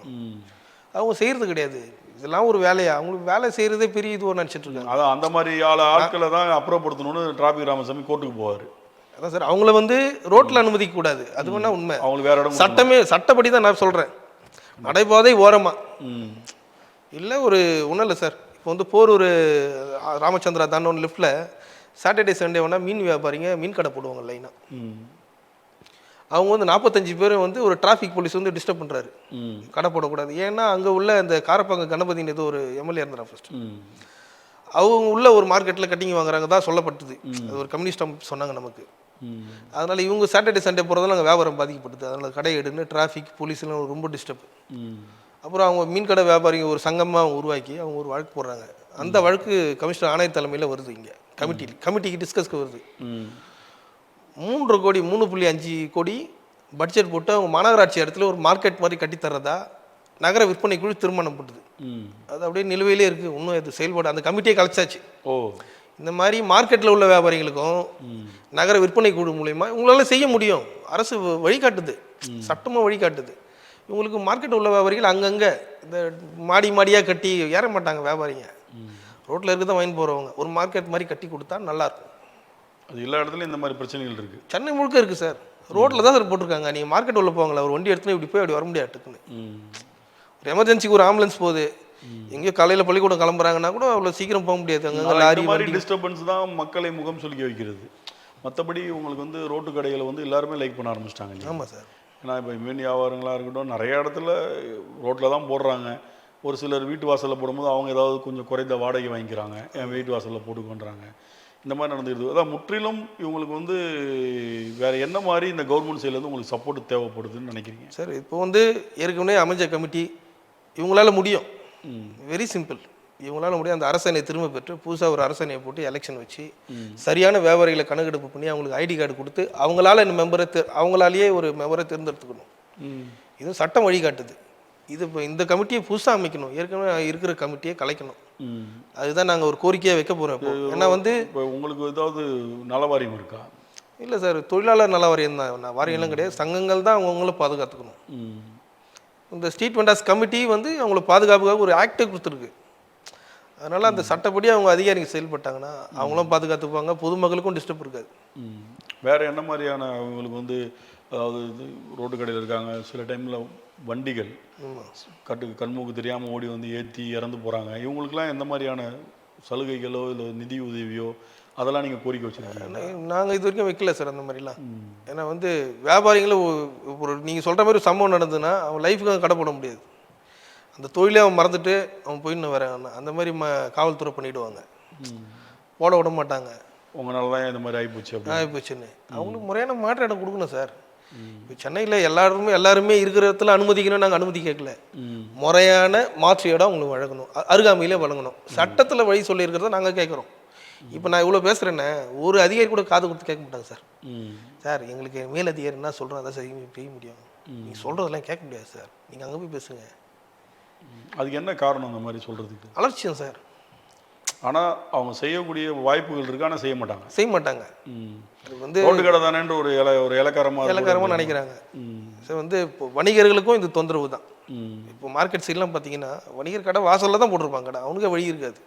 அவங்க செய்கிறது கிடையாது. இதெல்லாம் ஒரு வேலையா? அவங்களுக்கு வேலை செய்கிறதே பெரிய இது நினச்சிட்டு இருக்காங்க. அதான் அந்த மாதிரி ஆட்களை தான் அப்புறப்படுத்தணும்னு டிராபிக் ராமசாமி கோர்ட்டுக்கு போவார். அதான் சார், அவங்கள வந்து ரோட்டில் அனுமதிக்க கூடாது. அது வேணா உண்மை. அவங்களுக்கு வேற இடம் சட்டப்படி தான் நான் சொல்கிறேன். நடைபாதை ஓரமா இல்லை ஒரு ஒன்றும் இல்லை சார். இப்போ வந்து போரூர் ராமச்சந்திரா தான் ஒன்று லிஃப்ட்டில் சாட்டர்டே சண்டே வேணால் மீன் வியாபாரிங்க மீன் கடை போடுவாங்க லைனாக. அவங்க வந்து 45 பேர் வந்து ஒரு டிராஃபிக் போலீஸ் வந்து டிஸ்டர்ப் பண்ணுறாரு, கடை போடக்கூடாது. ஏன்னா அங்கே உள்ள அந்த காரப்பாங்க கணபதினு ஏதோ ஒரு எம்எல்ஏ இருந்தார் ஃபர்ஸ்ட். அவங்க உள்ள ஒரு மார்க்கெட்டில் கட்டிங் வாங்குறாங்க தான் சொல்லப்பட்டது. அது ஒரு கம்யூனிஸ்ட் சொன்னாங்க நமக்கு. அதனால் இவங்க சாட்டர்டே சண்டே போகிறதால அங்கே வியாபாரம் பாதிக்கப்பட்டது. அதனால் கடை எடுன்னு டிராஃபிக் போலீஸ்லாம் ரொம்ப டிஸ்டர்ப். அப்புறம் அவங்க மீன் கடை வியாபாரிங்க ஒரு சங்கமாக அவங்க உருவாக்கி அவங்க ஒரு வழக்கு போடுறாங்க. அந்த வழக்கு கமிஷனர் ஆணையர் தலைமையில் வருது. இங்கே கமிட்டிக்கு டிஸ்கஸ்க்கு வருது. 3 கோடி 3.5 கோடி பட்ஜெட் போட்டு அவங்க மாநகராட்சி இடத்துல ஒரு மார்க்கெட் மாதிரி கட்டித்தர்றதா நகர விற்பனை குழு தீர்மானம் போட்டுது. அது அப்படியே நிலுவையிலே இருக்குது. இன்னும் அது செயல்பாடு அந்த கமிட்டியை கலைச்சாச்சு. இந்த மாதிரி மார்க்கெட்டில் உள்ள வியாபாரிகளுக்கும் நகர விற்பனை குழு மூலயமா உங்களால் செய்ய முடியும். அரசு வழிகாட்டுது, சட்டமாக வழிகாட்டுது. இவங்களுக்கு மார்க்கெட் உள்ள வியாபாரிகள் அங்கங்கே இந்த மாடியாக கட்டி ஏற மாட்டாங்க. வியாபாரிங்க ரோட்டில் இருக்க தான் வாங்கி போகிறவங்க ஒரு மார்க்கெட் மாதிரி கட்டி கொடுத்தா நல்லாயிருக்கும். அது எல்லா இடத்துலையும் இந்த மாதிரி பிரச்சனைகள் இருக்குது. சென்னை முழுக்க இருக்குது சார். ரோட்டில் தான் சார் போட்டிருக்காங்க. நீங்கள் மார்க்கெட் உள்ள போவாங்களா, ஒரு வண்டி எடுத்துன்னு இப்படி போய் அப்படி வர முடியாட்டுக்குன்னு. ஒரு எமர்ஜென்சிக்கு ஒரு ஆம்புலன்ஸ் போகுது, எங்கேயோ காலையில் பள்ளிக்கூடம் கிளம்புறாங்கன்னா கூட அவ்வளோ சீக்கிரம் போக முடியாது. அங்கே லாரி மாதிரி டிஸ்டர்பன்ஸ் தான் மக்களை முகம் சொல்லிக்க வைக்கிறது. மற்றபடி உங்களுக்கு வந்து ரோட்டு கடைகளை வந்து எல்லாருமே லைக் பண்ண ஆரம்பிச்சிட்டாங்க. ஆமாம் சார். ஏன்னா இப்போ மீன் வியாபாரங்களாக இருக்கட்டும் நிறைய இடத்துல ரோட்டில் தான் போடுறாங்க. ஒரு சிலர் வீட்டு வாசலில் போடும்போது அவங்க ஏதாவது கொஞ்சம் குறைந்த வாடகை வாங்கிக்கிறாங்க, என் வீட்டு வாசலில் போட்டுக்கொண்டாங்க. இந்த மாதிரி நடந்துருது. அதான் முற்றிலும் இவங்களுக்கு வந்து வேறு என்ன மாதிரி இந்த கவர்மெண்ட் சைட்லேருந்து உங்களுக்கு சப்போர்ட் தேவைப்படுதுன்னு நினைக்கிறீங்க சார்? இப்போ வந்து ஏற்கனவே அமைச்ச கமிட்டி இவங்களால முடியும். Very simple. இவங்களால முடியும். அந்த அரசனை திரும்ப பெற்று புதுசாக ஒரு அரசனையை போட்டு எலெக்ஷன் வச்சு சரியான வியாபாரிகளை கணக்கெடுப்பு பண்ணி அவங்களுக்கு ஐடி கார்டு கொடுத்து அவங்களால இந்த மெம்பரை அவங்களாலேயே ஒரு மெம்பரை தேர்ந்தெடுத்துக்கணும். இது சட்டம் வழிகாட்டுது. இது இப்போ இந்த கமிட்டியை புதுசாக அமைக்கணும். ஏற்கனவே இருக்கிற கமிட்டியை கலைக்கணும். அதுதான் நாங்கள் ஒரு கோரிக்கையாக வைக்க போகிறோம். ஏன்னா வந்து இப்போ உங்களுக்கு ஏதாவது நல வாரியம் இருக்கா? இல்லை சார், தொழிலாளர் நல வாரியம் தான். வாரியம்லாம் கிடையாது. சங்கங்கள் தான் அவங்கள பாதுகாத்துக்கணும். இந்த ஸ்ட்ரீட் வெண்டார்ஸ் கமிட்டி வந்து அவங்கள பாதுகாப்புக்காக ஒரு ஆக்டை கொடுத்துருக்கு. அதனால் அந்த சட்டப்படி அவங்க அதிகாரிங்க செயல்பட்டாங்கன்னா அவங்களும் பாதுகாத்துப்பாங்க, பொதுமக்களுக்கும் டிஸ்டர்ப் இருக்காது. வேறு என்ன மாதிரியான அவங்களுக்கு வந்து அதாவது ரோட்டு கடையில் இருக்காங்க, சில டைமில் வண்டிகள் கண்மூக்கு தெரியாமல் ஓடி வந்து ஏற்றி இறந்து போகிறாங்க. இவங்களுக்குலாம் எந்த மாதிரியான சலுகைகளோ இல்லை நிதி உதவியோ அதெல்லாம் நீங்கள் கோரிக்கை வச்சுருக்கீங்க? நாங்கள் இது வரைக்கும் வைக்கல சார் அந்த மாதிரிலாம். ஏன்னா வந்து வியாபாரிகளும் ஒரு நீங்கள் சொல்கிற மாதிரி ஒரு சம்பவம் நடந்ததுன்னா அவன் லைஃபுக்கு கடை போட முடியாது. அந்த தொழிலே அவன் மறந்துட்டு அவன் போயின்னு வரேன் அந்த மாதிரி காவல்துறை பண்ணிவிடுவாங்க, போட விட மாட்டாங்க. உங்களால தான் இந்த மாதிரி ஆகிப்போச்சுன்னு அவங்களுக்கு முறையான மாற்று இடம் கொடுக்கணும் சார். இப்போ சென்னையில் எல்லாருமே இருக்கிற இடத்துல அனுமதிக்கணும். நாங்கள் அனுமதி கேட்கல. முறையான மாற்று இடம் உங்களுக்கு வழங்கணும், அருகாமையிலே வழங்கணும். சட்டத்தில் வழி சொல்லியிருக்கிறத நாங்கள் கேட்குறோம். இப்போ நான் இவ்வளோ பேசுகிறேன்னே ஒரு அதிகாரி கூட காது கொடுத்து கேட்க மாட்டாங்க சார். சார் எங்களுக்கு மேல் அதிகாரி என்ன சொல்கிறோம் அதை செய்ய முடியும், நீங்கள் சொல்கிறதெல்லாம் கேட்க முடியாது சார், நீங்கள் அங்கே போய் பேசுங்க. அதுக்கு என்ன காரணம் அந்த மாதிரி சொல்கிறதுக்கு? அலட்சியம் சார். ஆனால் அவங்க செய்யக்கூடிய வாய்ப்புகள் இருக்கு, ஆனால் செய்ய மாட்டாங்க. அது வந்து ரோட்டு கடை தானேன்ற ஒரு இலக்காரமாக நினைக்கிறாங்க. ஸோ வந்து இப்போ வணிகர்களுக்கும் இது தொந்தரவு தான். இப்போ மார்க்கெட் சைட்லாம் பார்த்தீங்கன்னா வணிகர் கடை வாசலில் தான் போட்டிருப்பாங்க கடை, அவனுக்கே வழி இருக்காது.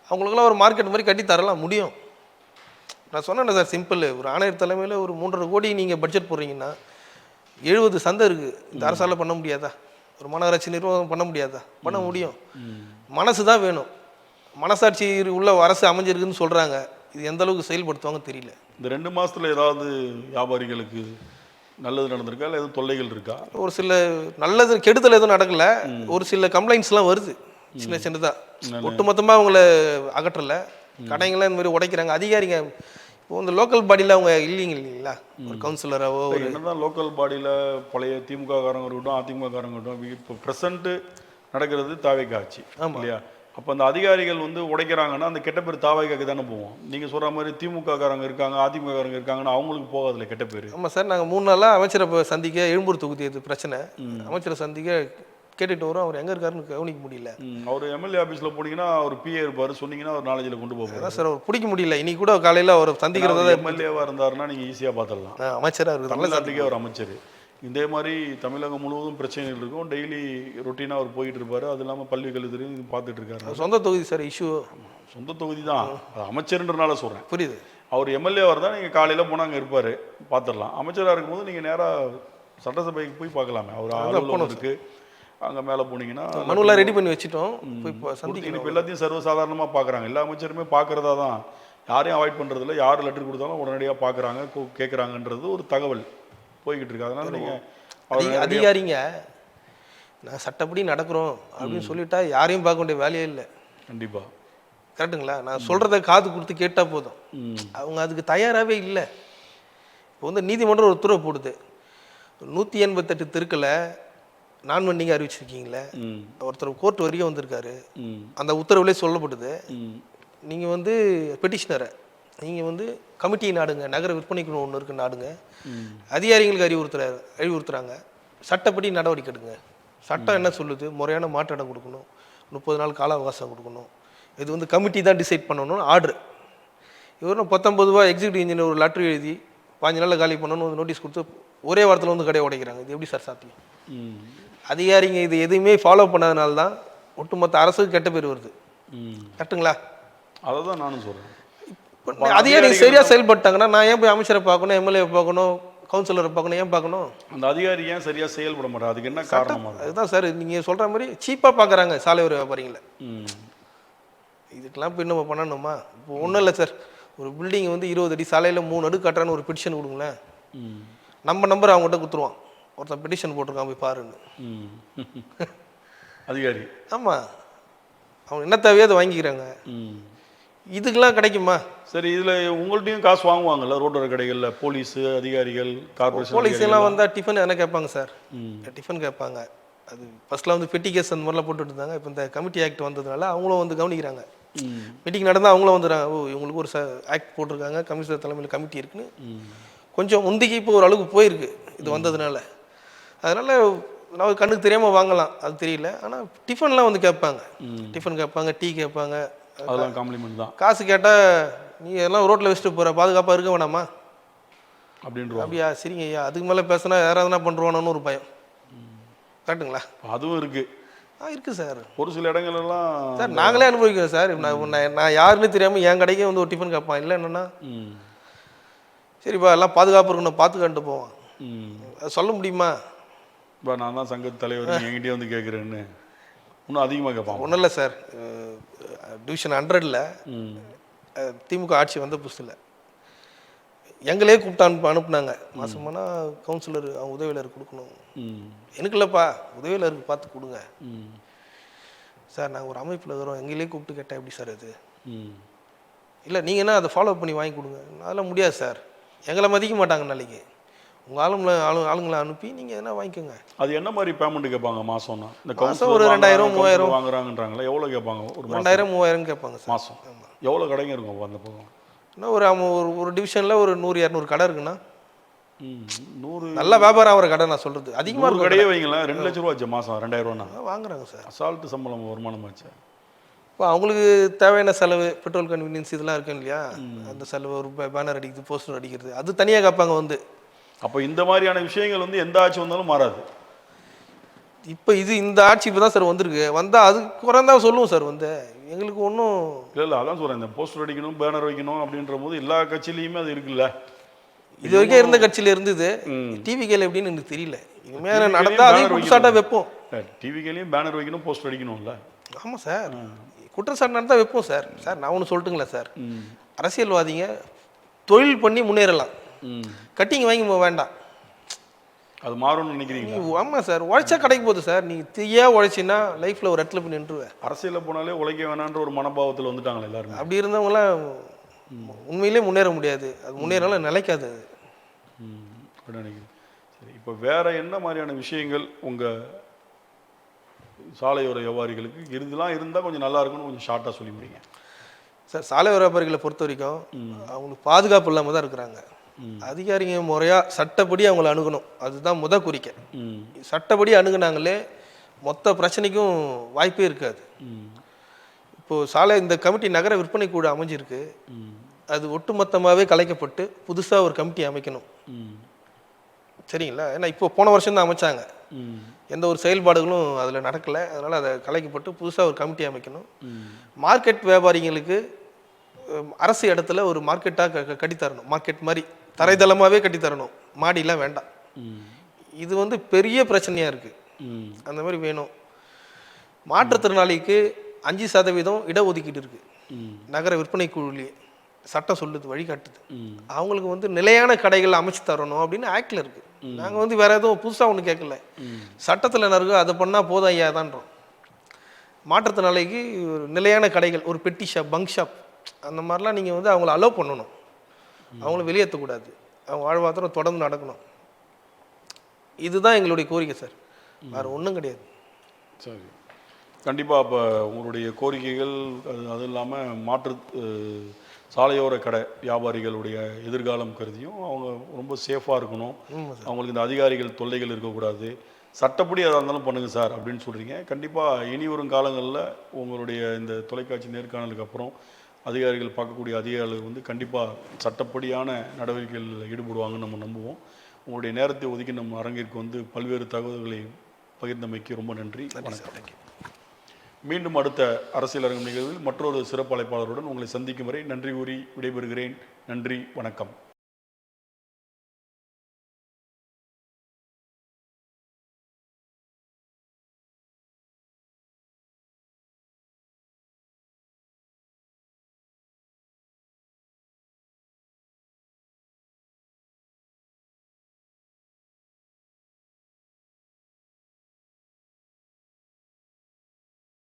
அவங்களுக்குலாம் ஒரு மார்க்கெட் மாதிரி கட்டி தரலாம் முடியும். நான் சொன்னேன் சார், சிம்பிள். ஒரு ஆணையர் தலைமையில் ஒரு 3.5 கோடி நீங்கள் பட்ஜெட் போடுறீங்கன்னா 70 சந்தை இருக்குது. இந்த அரசால் பண்ண முடியாதா? ஒரு மாநகராட்சி நிர்வாகம் பண்ண முடியாதா? பண்ண முடியும். மனசு தான் வேணும். மனசாட்சி உள்ள அரசு அமைஞ்சிருக்குன்னு சொல்கிறாங்க. இது எந்த அளவுக்கு செயல்படுத்துவாங்க தெரியல. இந்த 2 மாதத்தில் ஏதாவது வியாபாரிகளுக்கு நல்லது நடந்திருக்கா இல்லை எதுவும் தொல்லைகள் இருக்கா? ஒரு சில நல்லது கெடுதல் எதுவும் நடக்கல. ஒரு சில கம்ப்ளைண்ட்ஸ்லாம் வருது சின்னதாக. ஒட்டுமொத்தமாக அவங்கள அகற்றலை. கடைங்களாம் இந்த மாதிரி உடைக்கிறாங்க அதிகாரிங்க. இப்போ இந்த லோக்கல் பாடியில் அவங்க இல்லைங்களா, ஒரு கவுன்சிலராகவோ என்னதான் லோக்கல் பாடியில் பழைய திமுக காரங்க இருக்கட்டும் அதிமுக காரங்க இருக்கட்டும் இப்போ ப்ரெசண்ட்டு நடக்கிறது தாவேக்கா ஆட்சி இல்லையா? அப்போ அந்த அதிகாரிகள் வந்து உடைக்கிறாங்கன்னா அந்த கெட்ட பேர் தாவேக்காக்கு தானே போவோம். நீங்கள் சொல்கிற மாதிரி திமுக காரங்க இருக்காங்க, அதிமுக காரங்க இருக்காங்கன்னா அவங்களுக்கு போகாதுல கெட்ட பேர். ஆமாம் சார், நாங்கள் 3 நாளாக அமைச்சரை சந்திக்க, எழும்பூர் தொகுதி இது பிரச்சனை, அமைச்சரை சந்திக்க கேட்டுட்டு வரோம். அவர் எங்கே இருக்காருன்னு கவனிக்க முடியல. அவர் எம்எல்ஏ ஆஃபீஸில் போனீங்கன்னா அவர் பிஏ இருப்பார், சொன்னீங்கன்னா அவர் நாலேஜில் கொண்டு போவார். அதான் சார், அவர் பிடிக்க முடியல. இன்னைக்கு கூட காலையில் அவர் சந்திக்கிறதா எம்எல்ஏவாக இருந்தாருன்னா நீங்கள் ஈஸியாக பார்த்துடலாம். அமைச்சராக இருக்குது, தமிழ்நாட்டுக்கே அவர் அமைச்சர். இதே மாதிரி தமிழகம் முழுவதும் பிரச்சனைகள் இருக்கும். டெய்லி ரொட்டீனாக அவர் போயிட்டு இருப்பார். அது இல்லாமல் பள்ளி கல்வித்துறையும் இது பார்த்துட்டு இருக்காரு. சொந்த தொகுதி சார், இஷ்யூ சொந்த தொகுதி தான், அது அமைச்சர்ன்றனால சொல்கிறேன். புரியுது. அவர் எம்எல்ஏவாக இருந்தால் நீங்கள் காலையில் போனால் அங்கே இருப்பார், பார்த்துடலாம். அமைச்சராக இருக்கும்போது நீங்கள் நேராக சட்டசபைக்கு போய் பார்க்கலாமே. அவர் அலுவலகம் இருக்குது, அங்கே மேலே போனீங்கன்னா மனுவெல்லாம் ரெடி பண்ணி வச்சுட்டோம். இப்போ சந்திக்கணும். இப்போ எல்லாத்தையும் சர்வசாதாரணமாக பார்க்குறாங்க. எல்லா அமைச்சருமே பார்க்குறதா தான், யாரையும் அவாய்ட் பண்ணுறதில்ல. யார் லெட்டர் கொடுத்தாலும் உடனடியாக பார்க்குறாங்க, கேட்குறாங்கன்றது ஒரு தகவல் போய்கிட்டு இருக்கு. அதனால நீங்கள் அதிகாரிங்க நான் சட்டப்படி நடக்கிறோம் அப்படின்னு சொல்லிட்டா யாரையும் பார்க்க வேண்டிய வேலையே இல்லை. கண்டிப்பாக கரெக்டுங்களா? நான் சொல்கிறத காது கொடுத்து கேட்டால் போதும். அவங்க அதுக்கு தயாராகவே இல்லை. இப்போ வந்து நீதிமன்றம் ஒரு உத்தரவு போடுது, 188 தெருக்களை நான் வண்டிங்க அறிவிச்சிருக்கீங்களே, ஒருத்தர் கோர்ட் வரைக்கும் வந்திருக்காரு, அந்த உத்தரவுலேயே சொல்லப்படுது, நீங்கள் வந்து பெட்டிஷனரை நீங்கள் வந்து கமிட்டி நாடுங்க, நகர விற்பனைக்கு ஒன்று இருக்குது நாடுங்க, அதிகாரிகளுக்கு அறிவுறுத்துறாங்க, சட்டப்படி நடவடிக்கை எடுங்க. சட்டம் என்ன சொல்லுது? முறையான மாற்று இடம் கொடுக்கணும், 30 நாள் கால அவகாசம் கொடுக்கணும், இது வந்து கமிட்டி தான் டிசைட் பண்ணணும்னு ஆர்டர். இவரும் 19 ரூபா எக்ஸிக்யூட்டிவ் இன்ஜினியர் ஒரு லெட்டர் எழுதி 5 நாளில் காலி பண்ணணும்னு வந்து நோட்டீஸ் கொடுத்து ஒரே வாரத்தில் வந்து கடையை உடைக்கிறாங்க. இது எப்படி சார் சாத்தியம்? அதிகாரிங்க இது எதுவுமே ஃபாலோ பண்ணாதனால தான் ஒட்டுமொத்த அரசுக்கு கெட்ட பேர் வருது. கரெக்டுங்களா? அதை தான் நானும் சொல்கிறேன். அதிகாரிங்க சரியாக செயல்பட்டாங்கன்னா நான் ஏன் போய் அமைச்சரை பார்க்கணும், எம்எல்ஏ பார்க்கணும், கவுன்சிலரை பார்க்கணும், ஏன் பார்க்கணும்? அந்த அதிகாரி ஏன் சரியாக செயல்பட மாட்டார்? அதுக்கு என்ன காரணம்? அதுதான் சார், நீங்கள் சொல்கிற மாதிரி சீப்பாக பார்க்குறாங்க சாலை ஒரு வியாபாரிங்கள. இதுக்கெல்லாம் இப்போ இன்னும் பண்ணணுமா? இப்போ ஒன்றும் இல்லை சார், ஒரு பில்டிங் வந்து 20 அடி சாலையில் 3 அடுக்கு கட்டுறான்னு ஒரு பெட்டிஷன் கொடுங்களேன், நம்ம நம்பர் அவங்ககிட்ட கொடுத்துருவான், ஒருத்தன் பெட்டிஷன் போட்டிருக்கான் போய் பாருன்னு. அதிகாரி ஆமாம், அவங்க என்ன தேவையோ அதை வாங்கிக்கிறாங்க. இதுக்கெல்லாம் கிடைக்குமா? சரி, இதில் உங்கள்கிட்டையும் காசு வாங்குவாங்கல்ல ரோட்டோர கடைகளில் போலீஸு அதிகாரிகள், கார்பரேஷன் போலீஸ் எல்லாம் வந்தால் டிஃபன் என்ன கேட்பாங்க சார், டிஃபன் கேட்பாங்க. அது ஃபர்ஸ்ட்லாம் வந்து பெட்டி கேஸ் அந்த மாதிரிலாம் போட்டுட்டு இருந்தாங்க. இப்போ இந்த கமிட்டி ஆக்ட் வந்ததுனால அவங்களும் வந்து கவனிக்கிறாங்க. மீட்டிங் நடந்தால் அவங்களும் வந்துடுறாங்க, ஓ இவங்களுக்கு ஒரு ஆக்ட் போட்டிருக்காங்க, கமிஷனர் தலைமையில் கமிட்டி இருக்குன்னு கொஞ்சம் முந்திக்கு இப்போ ஒரு அளவுக்கு போயிருக்கு இது வந்ததுனால. அதனால் நான் கண்ணுக்கு தெரியாமல் வாங்கலாம், அது தெரியல. ஆனால் டிஃபன்லாம் வந்து கேட்பாங்க, டிஃபன் கேட்பாங்க, டீ கேட்பாங்க, அதெல்லாம் காம்ப்ளிமெண்ட் தான். காசு கேட்டால் நீ எல்லாம் ரோட்டில் வச்சுட்டு போகிற, பாதுகாப்பாக இருக்க வேணாமா அப்படின்ற. அப்படியா? சரிங்க ஐயா, அதுக்கு மேலே பேசினா யாராவதுனா பண்ணுறானோன்னு ஒரு பயம். கரெக்டுங்களா? அதுவும் இருக்குது. இருக்குது சார், ஒரு சில இடங்கள்லாம் சார் நாங்களே அனுபவிக்கிறோம் சார். நான் யாருன்னு தெரியாமல் என் கடைக்கே வந்து ஒரு டிஃபன் கேட்பான். இல்லை என்னென்னா சரிப்பா எல்லாம் பாதுகாப்பு இருக்கணும், பார்த்துக்கிட்டு போவான். அது சொல்ல முடியுமா? இப்போ நான் தான் சங்க தலைவர், என்கிட்டயே வந்து கேட்குறேன்னு இன்னும் அதிகமாக கேட்பான். ஒன்றும் இல்லை சார், டிவிஷன் 100ல் திமுக ஆட்சி வந்த புதுசில் எங்களே கூப்பிட்டு அனுப்புனாங்க. மாதமானா கவுன்சிலர் அவங்க உதவியாளர் கொடுக்கணும். எனக்கு இல்லைப்பா, உதவியாளருக்கு பார்த்து கொடுங்க சார், நாங்கள் ஒரு அமைப்பில் இருக்கிறோம், எங்களே கூப்பிட்டு கேட்டால் எப்படி சார் அது? இல்லை நீங்கள் என்ன அதை ஃபாலோ பண்ணி வாங்கி கொடுங்க. அதெல்லாம் முடியாது சார், எங்களை மதிக்க மாட்டாங்க நாளைக்கு. உங்கள் ஆளுங்களை அனுப்பி நீங்கள் எதனா வாங்கிக்கோங்க. அது என்ன மாதிரி பேமெண்ட் கேட்பாங்க மாதம்னா? இந்த மாதம் ஒரு 2000 3000 வாங்குறாங்கன்றாங்களா? எவ்வளோ கேட்பாங்க? ஒரு 2000 3000 கேட்பாங்க சார் மாதம். எவ்வளோ கடைங்க இருக்கும் அந்த பக்கம்? இன்னும் ஒரு டிவிஷனில் ஒரு 100 200 கடை இருக்குண்ணா. 100 நல்ல வியாபாரம் ஆகிற கடை நான் சொல்கிறது. அதிகமாக இருக்கும் கடையே வைங்களேன். 2 லட்ச ரூபா ஆச்சு மாதம், 2000 ரூபானா வாங்குறாங்க சார். அசால்ட்டு சம்பளம் வருமானம் ஆச்சு. இப்போ அவங்களுக்கு தேவையான செலவு, பெட்ரோல் கன்வீனியன்ஸ் இதெல்லாம் இருக்கும் இல்லையா, அந்த செலவு, ஒரு பேனர் அடிக்கிறது, போஸ்டர் அடிக்கிறது, அது தனியாக கேட்பாங்க வந்து. அப்போ இந்த மாதிரியான விஷயங்கள் வந்து எந்த ஆட்சி வந்தாலும் மாறாது. இப்போ இந்த ஆட்சி இப்போ தான் சார் வந்திருக்கு. வந்தால் அது குறைந்தா சொல்லுவோம் சார், வந்து எங்களுக்கு ஒன்றும் இல்லை. அதான் சொல்கிறேன், இந்த போஸ்டர் அடிக்கணும், பேனர் வைக்கணும் அப்படின்ற போது எல்லா கட்சியிலையுமே அது இருக்குல்ல. இது வரைக்கும் இருந்த கட்சியில் இருந்தது. டிவிகேல எப்படின்னு எனக்கு தெரியல. இனிமேல் நடந்தால் அதையும் குற்றச்சாட்டாக வைப்போம். டிவிகேலையும் பேனர் வைக்கணும், போஸ்டர் அடிக்கணும்ல. ஆமாம் சார், குற்றச்சாட்டு நடந்தால் வைப்போம் சார். சார் நான் ஒன்று சொல்லட்டுங்களா சார், அரசியல்வாதிங்க தொழில் பண்ணி முன்னேறலாம், கட்டிங் வாங்கி வேண்டாம். அது மாறும்னு நினைக்கிறீங்க? ஆமாம் சார், உழைச்சா கிடைக்க போகுது சார். நீ தீயா உழைச்சின்னா லைஃப்பில் ஒரு இடத்துல போய் நின்றுவேன். அரசியலில் போனாலே உழைக்க வேணான்ற ஒரு மனோபாவத்தில் வந்துட்டாங்களே எல்லாரும். அப்படி இருந்தவங்களாம் உண்மையிலே முன்னேற முடியாது. அது முன்னேறாலும் நிலைக்காது. அப்படி நினைக்கிறேன். சரி, இப்போ வேற என்ன மாதிரியான விஷயங்கள் உங்கள் சாலையோர வியாபாரிகளுக்கு இதெல்லாம் இருந்தால் கொஞ்சம் நல்லா இருக்கும்னு கொஞ்சம் ஷார்ட்டாக சொல்லி முடியுங்க. சார் சாலை வியாபாரிகளை பொறுத்த வரைக்கும் அவங்களுக்கு பாதுகாப்பு இல்லாமல் தான் இருக்கிறாங்க. அதிகாரிங்க முறையாக சட்டப்படி அவங்கள அணுகணும், அதுதான் கோரிக்கை. சட்டப்படி அணுகுனாங்களே மொத்த பிரச்சனைக்கும் வாய்ப்பே இருக்காது. இப்போது சாலை இந்த கமிட்டி நகர விற்பனை கூட அமைஞ்சிருக்கு, அது ஒட்டுமொத்தமாகவே கலைக்கப்பட்டு புதுசாக ஒரு கமிட்டி அமைக்கணும். சரிங்களா? ஏன்னா இப்போ போன வருஷம் தான் அமைச்சாங்க, எந்த ஒரு செயல்பாடுகளும் அதில் நடக்கலை. அதனால் அதை கலைக்கப்பட்டு புதுசாக ஒரு கமிட்டி அமைக்கணும். மார்க்கெட் வியாபாரிகளுக்கு அரசு இடத்துல ஒரு மார்க்கெட்டாக கட்டித்தரணும், மார்க்கெட் மாதிரி தரைதளமாகவே கட்டித்தரணும், மாடிலாம் வேண்டாம். இது வந்து பெரிய பிரச்சனையாக இருக்குது, அந்த மாதிரி வேணும். மாற்றுத்திறனாளிக்கு 5% இடஒதுக்கீடு இருக்குது நகர விற்பனை குழுவிலேயே, சட்டம் சொல்லுது, வழிகாட்டுது. அவங்களுக்கு வந்து நிலையான கடைகள் அமைச்சு தரணும் அப்படின்னு ஆக்டில் இருக்குது. நாங்கள் வந்து வேற எதுவும் புதுசாக ஒன்று கேட்கல, சட்டத்தில் என்ன இருக்கோ அதை பண்ணால் போதும் ஐயா தான்றோம். மாற்றுத்திறனாளிக்கு ஒரு நிலையான கடைகள், ஒரு பெட்டி ஷாப், பங்க் ஷாப், அந்த மாதிரிலாம் நீங்கள் வந்து அவங்கள அலோவ் பண்ணணும். அவங்கள வெளியேற்றக்கூடாது, அவங்க வாழ்வாதாரம் தொடர்ந்து நடக்கணும். இதுதான் எங்களுடைய கோரிக்கை சார், வேறு ஒன்றும் கிடையாது. சரி, கண்டிப்பாக. அப்போ உங்களுடைய கோரிக்கைகள் அது இல்லாமல் சாலையோர கடை வியாபாரிகளுடைய எதிர்காலம் கருதியும் அவங்க ரொம்ப சேஃபாக இருக்கணும், அவங்களுக்கு இந்த அதிகாரிகள் தொல்லைகள் இருக்கக்கூடாது, சட்டப்படி எதாக இருந்தாலும் பண்ணுங்கள் சார் அப்படின்னு சொல்கிறீங்க. கண்டிப்பாக இனி வரும் காலங்களில் உங்களுடைய இந்த தொலைக்காட்சி நேர்காணலுக்கு அப்புறம் அதிகாரிகள் பார்க்கக்கூடிய அதிகாரிகள் வந்து கண்டிப்பாக சட்டப்படியான நடவடிக்கைகளில் ஈடுபடுவாங்கன்னு நம்ம நம்புவோம். உங்களுடைய நேரத்தை ஒதுக்கி நம்ம அரங்கிற்கு வந்து பல்வேறு தகவல்களை பகிர்ந்தமைக்கு ரொம்ப நன்றி. வணக்கம். மீண்டும் அடுத்த அரசியல் அரங்கம் நிகழ்வில் மற்றொரு சிறப்பு அழைப்பாளருடன் உங்களை சந்திக்கும் வரை நன்றி கூறி விடைபெறுகிறேன். நன்றி, வணக்கம்.